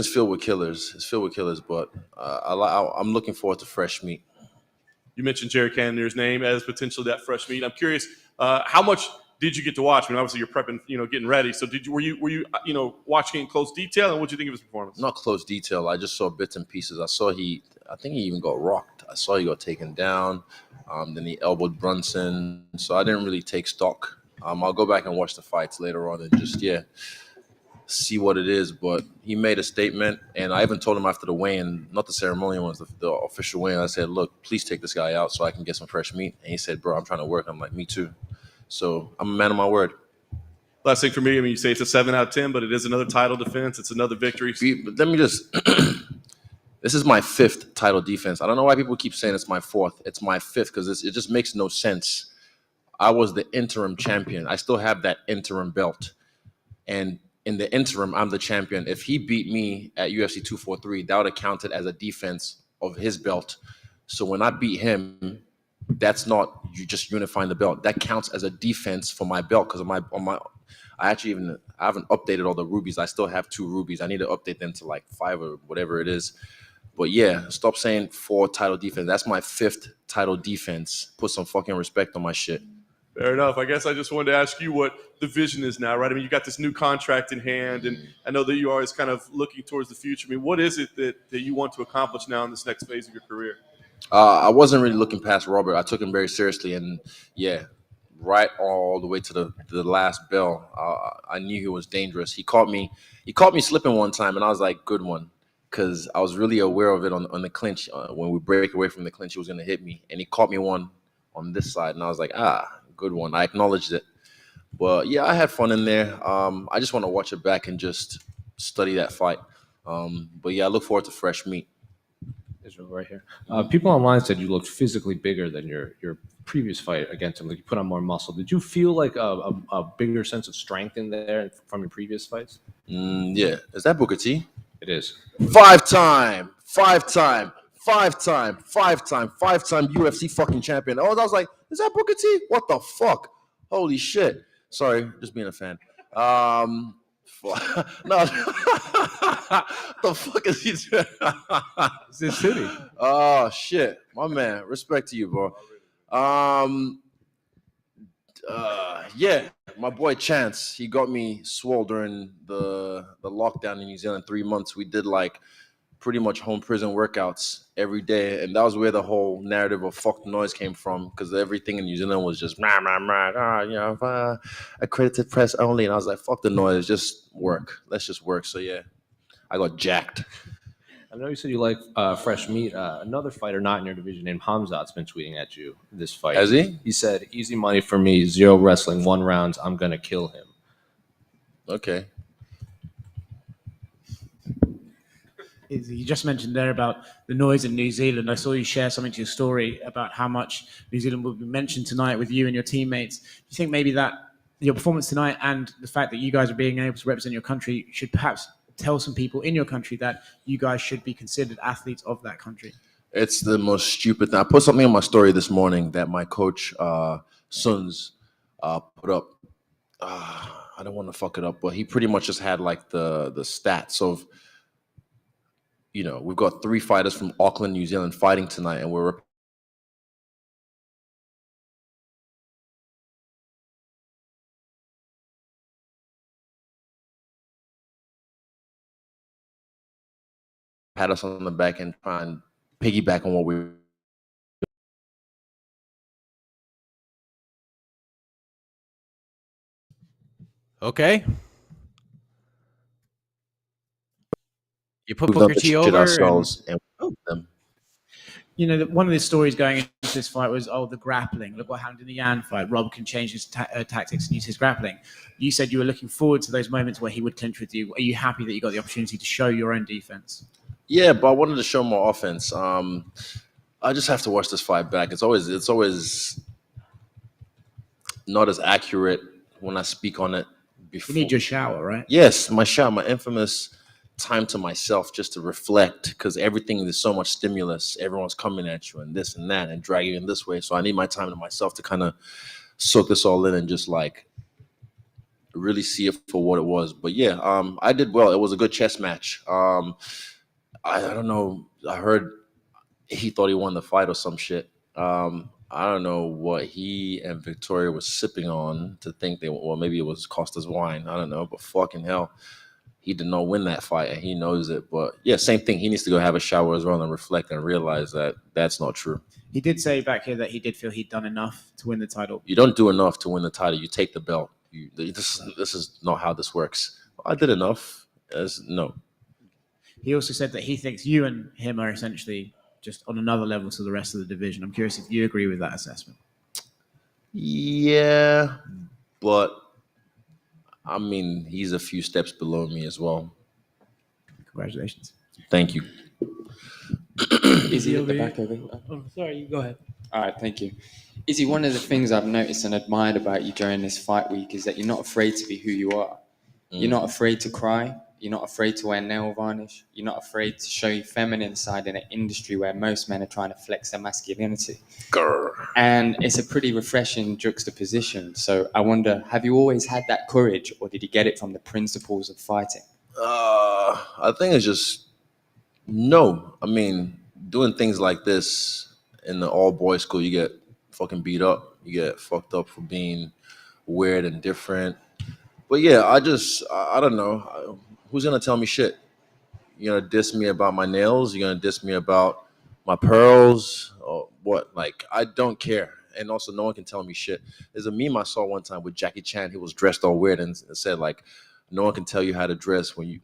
filled with killers. It's filled with killers, but I'm looking forward to fresh meat. You mentioned Jerry Cannonier's name as potentially that fresh meat. I'm curious, how much did you get to watch? I mean, obviously you're prepping, getting ready. So were you watching it in close detail, and what did you think of his performance? Not close detail. I just saw bits and pieces. I think he even got rocked. I saw he got taken down. Then he elbowed Brunson. So I didn't really take stock. I'll go back and watch the fights later on and just see what it is. But he made a statement, and I even told him after the weigh-in, not the ceremonial ones, the official weigh-in. I said, "Look, please take this guy out so I can get some fresh meat." And he said, "Bro, I'm trying to work." I'm like, "Me too." So I'm a man of my word. Last thing for me, I mean, you say it's a 7 out of 10, but it is another title defense. It's another victory. But let me just this is my 5th title defense. I don't know why people keep saying it's my 4th. It's my 5th because it just makes no sense. I was the interim champion. I still have that interim belt. And in the interim, I'm the champion. If he beat me at UFC 243, that would have counted as a defense of his belt. So when I beat him, that's not you just unifying the belt. That counts as a defense for my belt because I haven't updated all the rubies. I still have 2 rubies. I need to update them to like 5 or whatever it is. But yeah, stop saying 4 title defense. That's my 5th title defense. Put some fucking respect on my shit. Fair enough. I guess I just wanted to ask you what the vision is now, right? I mean, you got this new contract in hand, and I know that you're always kind of looking towards the future. I mean, what is it that you want to accomplish now in this next phase of your career? I wasn't really looking past Robert. I took him very seriously, and yeah, right all the way to the last bell. I knew he was dangerous. He caught me slipping one time, and I was like, good one, because I was really aware of it on the clinch. When we break away from the clinch, he was going to hit me, and he caught me one on this side, and I was like, good one. I acknowledged it. But yeah, I had fun in there. I just want to watch it back and just study that fight. But yeah, I look forward to fresh meat. Israel right here. People online said you looked physically bigger than your previous fight against him. Like you put on more muscle. Did you feel like a bigger sense of strength in there from your previous fights? Yeah. Is that Booker T? It is. 5-time UFC fucking champion. Oh, I was like, is that Booker T? What the fuck? Holy shit. Sorry, just being a fan. No. The fuck is he doing? It's his city. Oh shit. My man. Respect to you, bro. Yeah, my boy Chance, he got me swole during the lockdown in New Zealand. 3 months. We did like pretty much home prison workouts every day, and that was where the whole narrative of fuck the noise came from, because everything in New Zealand was just accredited press only, and I was like, fuck the noise, just work. Let's just work. So yeah, I got jacked. I know you said you like fresh meat. Another fighter not in your division named Hamzat's been tweeting at you this fight. Has he? He said, easy money for me, 0 wrestling, 1 rounds, I'm going to kill him. Okay. You just mentioned there about the noise in New Zealand. I saw you share something to your story about how much New Zealand will be mentioned tonight with you and your teammates. Do you think maybe that your performance tonight and the fact that you guys are being able to represent your country should perhaps tell some people in your country that you guys should be considered athletes of that country? It's the most stupid thing. I put something in my story this morning that my coach, Suns, put up. I don't want to fuck it up, but he pretty much just had like the stats of, you know, we've got 3 fighters from Auckland, New Zealand fighting tonight, and we're pat us on the back and try and piggyback on what we. Okay. You put We've done Booker the T shit over ourselves and them. You know, one of the stories going into this fight was, the grappling. Look what happened in the Yan fight. Rob can change his tactics and use his grappling. You said you were looking forward to those moments where he would clinch with you. Are you happy that you got the opportunity to show your own defense? Yeah, but I wanted to show more offense. I just have to watch this fight back. It's always not as accurate when I speak on it before. You need your shower, right? Yes, my shower, my infamous time to myself just to reflect, because everything is so much stimulus. Everyone's coming at you and this and that and dragging you in this way. So I need my time to myself to kind of soak this all in and just like really see it for what it was. But yeah, I did well. It was a good chess match. I don't know. I heard he thought he won the fight or some shit. I don't know what he and Victoria was sipping on to think maybe it was Costa's wine. I don't know, but fucking hell, he did not win that fight and he knows it. But yeah, same thing. He needs to go have a shower as well and reflect and realize that that's not true. He did say back here that he did feel he'd done enough to win the title. You don't do enough to win the title. You take the belt. This is not how this works. I did enough. No. He also said that he thinks you and him are essentially just on another level to the rest of the division. I'm curious if you agree with that assessment. Yeah, but I mean, he's a few steps below me as well. Congratulations. Thank you. Izzy at the back over here. Oh, sorry, you go ahead. All right, thank you. Izzy, one of the things I've noticed and admired about you during this fight week is that you're not afraid to be who you are. You're not afraid to cry. You're not afraid to wear nail varnish. You're not afraid to show your feminine side in an industry where most men are trying to flex their masculinity. Grr. And it's a pretty refreshing juxtaposition. So I wonder, have you always had that courage, or did you get it from the principles of fighting? I think it's just no. I mean, doing things like this in the all boys school, you get fucking beat up. You get fucked up for being weird and different. But yeah, I don't know. Who's gonna tell me shit? You're gonna diss me about my nails? You're gonna diss me about my pearls? Or what? Like, I don't care. And also, no one can tell me shit. There's a meme I saw one time with Jackie Chan. He was dressed all weird and said like, "No one can tell you how to dress when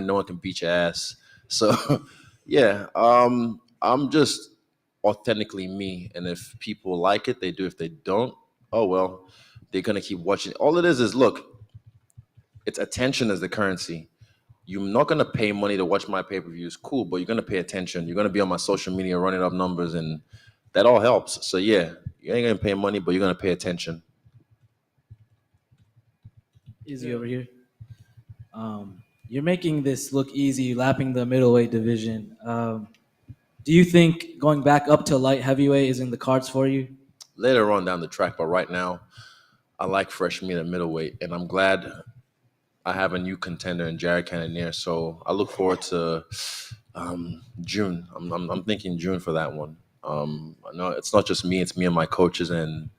no one can beat your ass." So, yeah, I'm just authentically me, and if people like it, they do. If they don't, oh well, they're gonna keep watching. All it is look, it's attention as the currency. You're not gonna pay money to watch my pay-per-views, cool, but you're gonna pay attention. You're gonna be on my social media running up numbers, and that all helps. So yeah, you ain't gonna pay money, but you're gonna pay attention. Izzy over here. You're making this look easy, lapping the middleweight division. Do you think going back up to light heavyweight is in the cards for you? Later on down the track, but right now, I like fresh meat at middleweight, and I'm glad I have a new contender in Jared Cannonier. So I look forward to June. I'm thinking June for that one. No, it's not just me; it's me and my coaches, and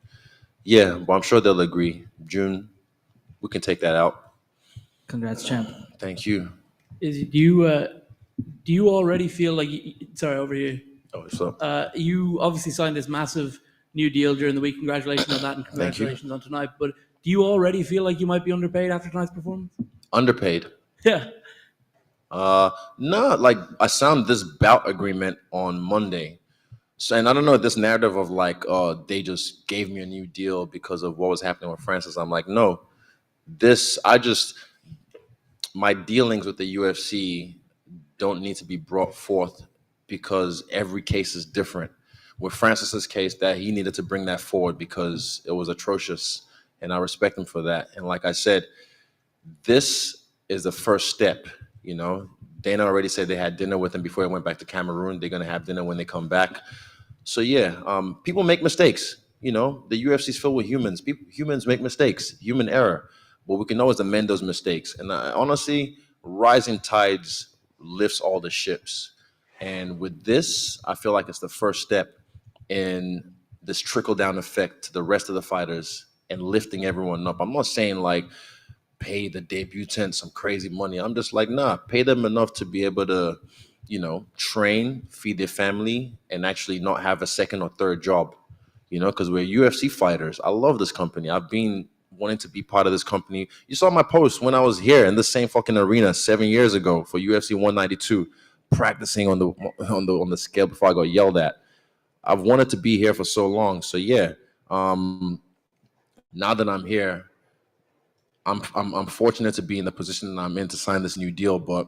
yeah, but I'm sure they'll agree. June, we can take that out. Congrats, champ. Thank you. Do you already feel like? Sorry, over here. Oh, so You obviously signed this massive new deal during the week. Congratulations on that, and Thank you. congratulations on tonight. But do you already feel like you might be underpaid after tonight's performance? Underpaid. Yeah. No, like I signed this bout agreement on Monday. So, and I don't know this narrative of like, oh, they just gave me a new deal because of what was happening with Francis. I'm like, no, my dealings with the UFC don't need to be brought forth because every case is different. With Francis's case, that he needed to bring that forward because it was atrocious, and I respect him for that. And like I said, this is the first step. You know, Dana already said they had dinner with him before he went back to Cameroon. They're gonna have dinner when they come back. So yeah, people make mistakes. You know, the UFC is filled with humans. Humans make mistakes, human error. But we can always amend those mistakes. And honestly, rising tides lifts all the ships. And with this, I feel like it's the first step in this trickle-down effect to the rest of the fighters and lifting everyone up. I'm not saying like pay the debutant some crazy money. I'm just like, nah, pay them enough to be able to, you know, train, feed their family, and actually not have a second or third job. You know, because we're UFC fighters. I love this company. I've been wanting to be part of this company. You saw my post when I was here in the same fucking arena 7 years ago for UFC 192, practicing on the scale before I got yelled at. I've wanted to be here for so long. So yeah, now that I'm here, I'm fortunate to be in the position that I'm in to sign this new deal. But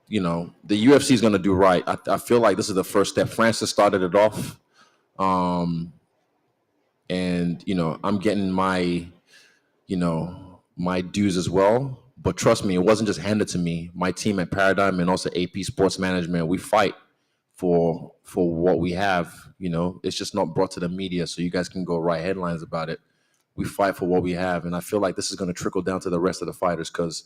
you know, the UFC is going to do right. I feel like this is the first step. Francis started it off, and you know, I'm getting my dues as well. But trust me, it wasn't just handed to me. My team at Paradigm and also AP Sports Management, we fight for what we have. You know, it's just not brought to the media so you guys can go write headlines about it. We fight for what we have, and I feel like this is going to trickle down to the rest of the fighters because,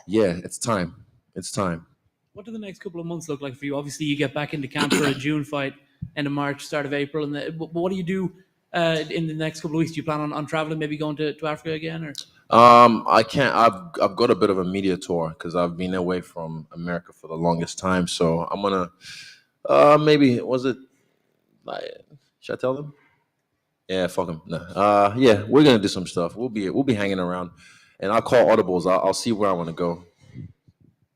yeah, it's time. It's time. What do the next couple of months look like for you? Obviously, you get back into camp for a June fight, end of March, start of April. And what do you do in the next couple of weeks? Do you plan on traveling, maybe going to Africa again? Or I can't. I've got a bit of a media tour because I've been away from America for the longest time. So I'm gonna maybe was it like should I tell them? Yeah, fuck them. No. Yeah, we're gonna do some stuff. We'll be hanging around, and I'll call audibles. I'll see where I want to go.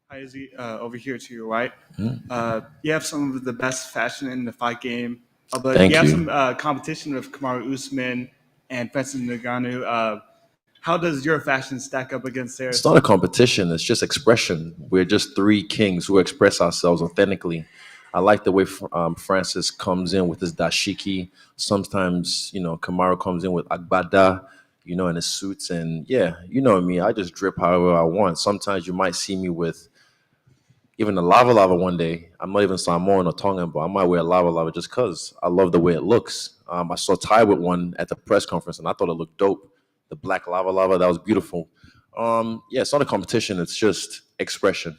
Hi, Izzy. Over here to your right. You have some of the best fashion in the fight game, but Thank you have you. some competition with Kamaru Usman and Francis Ngannou. How does your fashion stack up against theirs? It's not a competition. It's just expression. We're just three kings who express ourselves authentically. I like the way Francis comes in with his dashiki. Sometimes, Kamaru comes in with agbada. in his suits. And yeah, you know me, I just drip however I want. Sometimes you might see me with even a lava one day. I'm not even Samoan or Tongan, but I might wear a lava just because I love the way it looks. I saw Ty with one at the press conference, and I thought it looked dope. The black lava, that was beautiful. Yeah, it's not a competition. It's just expression.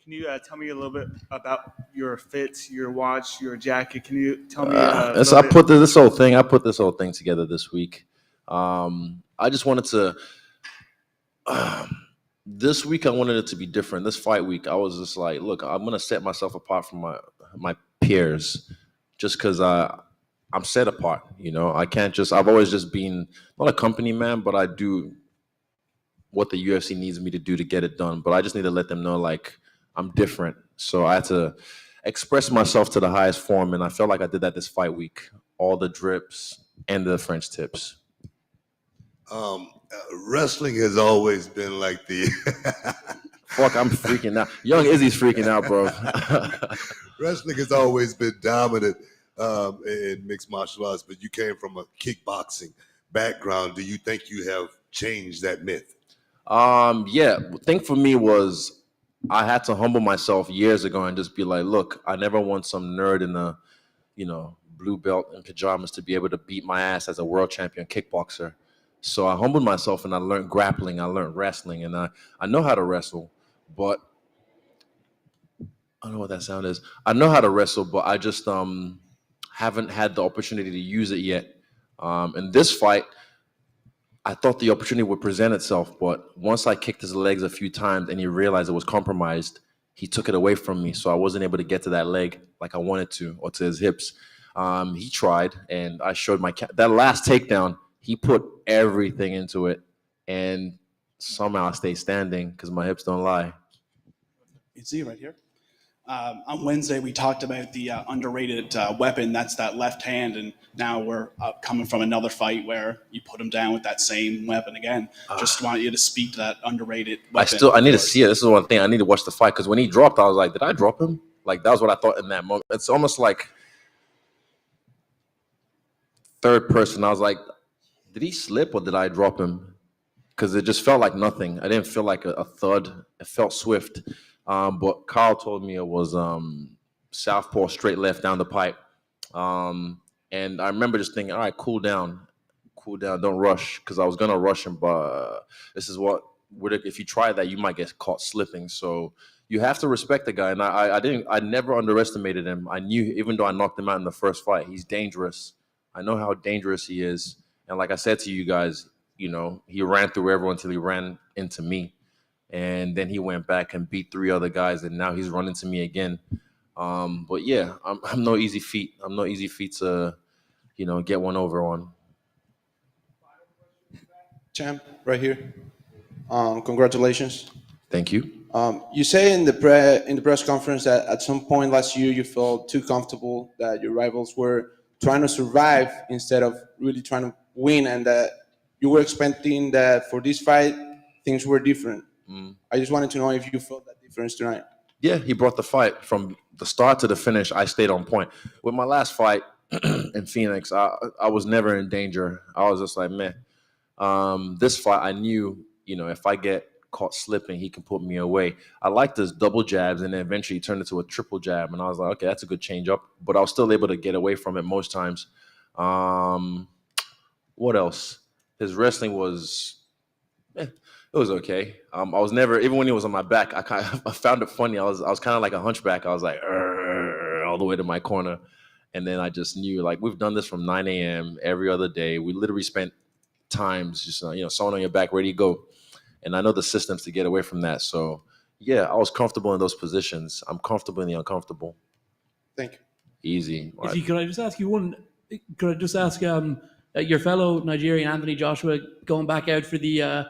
Can you tell me a little bit about your fits, your watch, your jacket? Can you tell me? I put this whole thing together this week. I just wanted to. This week I wanted it to be different. This fight week, I was just like, look, I'm gonna set myself apart from my peers, just because I'm set apart. I can't just. I've always just been not a company man, but I do what the UFC needs me to do to get it done. But I just need to let them know, like, I'm different. So I had to express myself to the highest form, and I felt like I did that this fight week. All the drips and the French tips. Wrestling has always been like the Fuck, I'm freaking out. Young Izzy's freaking out, bro. wrestling has always been dominant in mixed martial arts, but you came from a kickboxing background. Do you think you have changed that myth? Yeah. The thing for me was I had to humble myself years ago and just be like, look, I never want some nerd in a, blue belt and pajamas to be able to beat my ass as a world champion kickboxer. So I humbled myself and I learned grappling, I learned wrestling, and I know how to wrestle, but I don't know what that sound is. I know how to wrestle, but I just haven't had the opportunity to use it yet. In this fight, I thought the opportunity would present itself, but once I kicked his legs a few times and he realized it was compromised, he took it away from me, so I wasn't able to get to that leg like I wanted to, or to his hips. He tried, and I showed that last takedown. He put everything into it, and somehow I stayed standing because my hips don't lie. You see right here. On Wednesday, we talked about the underrated weapon. That's that left hand, and now we're coming from another fight where you put him down with that same weapon again. Just want you to speak to that underrated weapon. I need to see it. This is one thing I need to watch the fight, because when he dropped, I was like, did I drop him? Like, that was what I thought in that moment. It's almost like third person. I was like, did he slip or did I drop him? Because it just felt like nothing. I didn't feel like a thud. It felt swift. But Carl told me it was southpaw straight left down the pipe. And I remember just thinking, all right, cool down, don't rush, because I was going to rush him. But this is what, if you try that, you might get caught slipping. So you have to respect the guy. And I never underestimated him. I knew, even though I knocked him out in the first fight, he's dangerous. I know how dangerous he is. And like I said to you guys, he ran through everyone until he ran into me. And then he went back and beat 3 other guys, and now he's running to me again. But yeah, I'm no easy feat. I'm no easy feat to, get one over on. Champ, right here. Congratulations. Thank you. You say in the press conference that at some point last year you felt too comfortable, that your rivals were trying to survive instead of really trying to win, and that you were expecting that for this fight things were different. I just wanted to know if you felt that difference tonight. Yeah, he brought the fight from the start to the finish. I stayed on point. With my last fight in Phoenix, I was never in danger. I was just like, man. This fight, I knew, if I get caught slipping, he can put me away. I liked his double jabs, and then eventually he turned into a triple jab, and I was like, okay, that's a good change up. But I was still able to get away from it most times. What else? His wrestling was, it was okay. I was never, even when he was on my back, I found it funny. I was kind of like a hunchback. I was like, all the way to my corner. And then I just knew, like, we've done this from 9 a.m. every other day. We literally spent times just, someone on your back, ready to go. And I know the systems to get away from that. So, yeah, I was comfortable in those positions. I'm comfortable in the uncomfortable. Thank you. Easy. Could I just ask you one? Could I just ask your fellow Nigerian Anthony Joshua going back out for the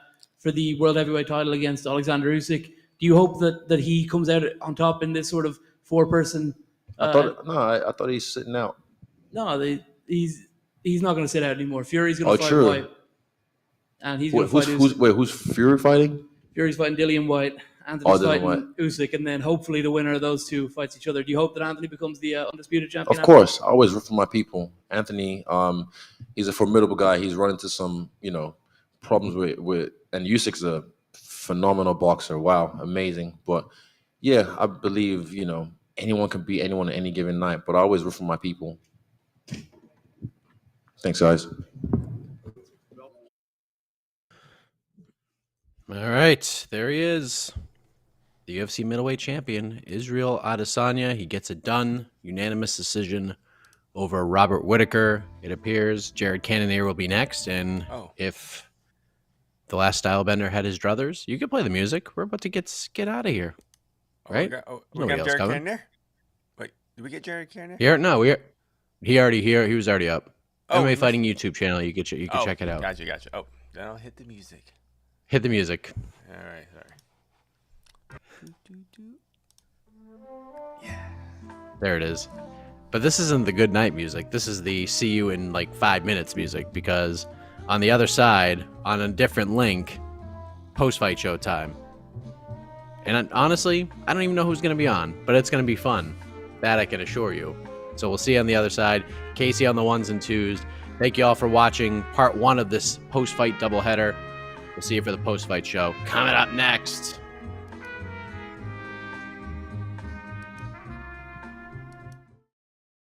world heavyweight title against Alexander Usyk? Do you hope that he comes out on top in this sort of 4-person? I thought he's sitting out. No, he's not going to sit out anymore. Fury's going to fight White, and he's going to fight Usyk. Who's Fury fighting? Fury's fighting Dillian White. Anthony's fighting White. Usyk, and then hopefully the winner of those two fights each other. Do you hope that Anthony becomes the undisputed champion? Of course. I always root for my people. Anthony, he's a formidable guy. He's run into some, problems with and Usyk's a phenomenal boxer. Wow, amazing. But yeah, I believe, anyone can beat anyone at any given night, but I always root for my people. Thanks, guys. All right, there he is. The UFC middleweight champion, Israel Adesanya. He gets it done. Unanimous decision over Robert Whittaker. It appears Jared Cannonier will be next. And if the last Stylebender had his druthers, you can play the music. We're about to get out of here. Right? We got Jared Cannonier? Wait, did we get Jared Cannonier? He was already up. Oh, MMA Fighting YouTube channel. You can check it out. Gotcha. Oh, then I'll hit the music. Hit the music. All right, sorry. There it is. But this isn't the good night music. This is the see you in like 5 minutes music, because on the other side, on a different link, post-fight show time. And honestly, I don't even know who's going to be on, but it's going to be fun. That I can assure you. So we'll see you on the other side. Casey on the 1s and 2s. Thank you all for watching part 1 of this post-fight doubleheader. We'll see you for the post-fight show. Coming up next.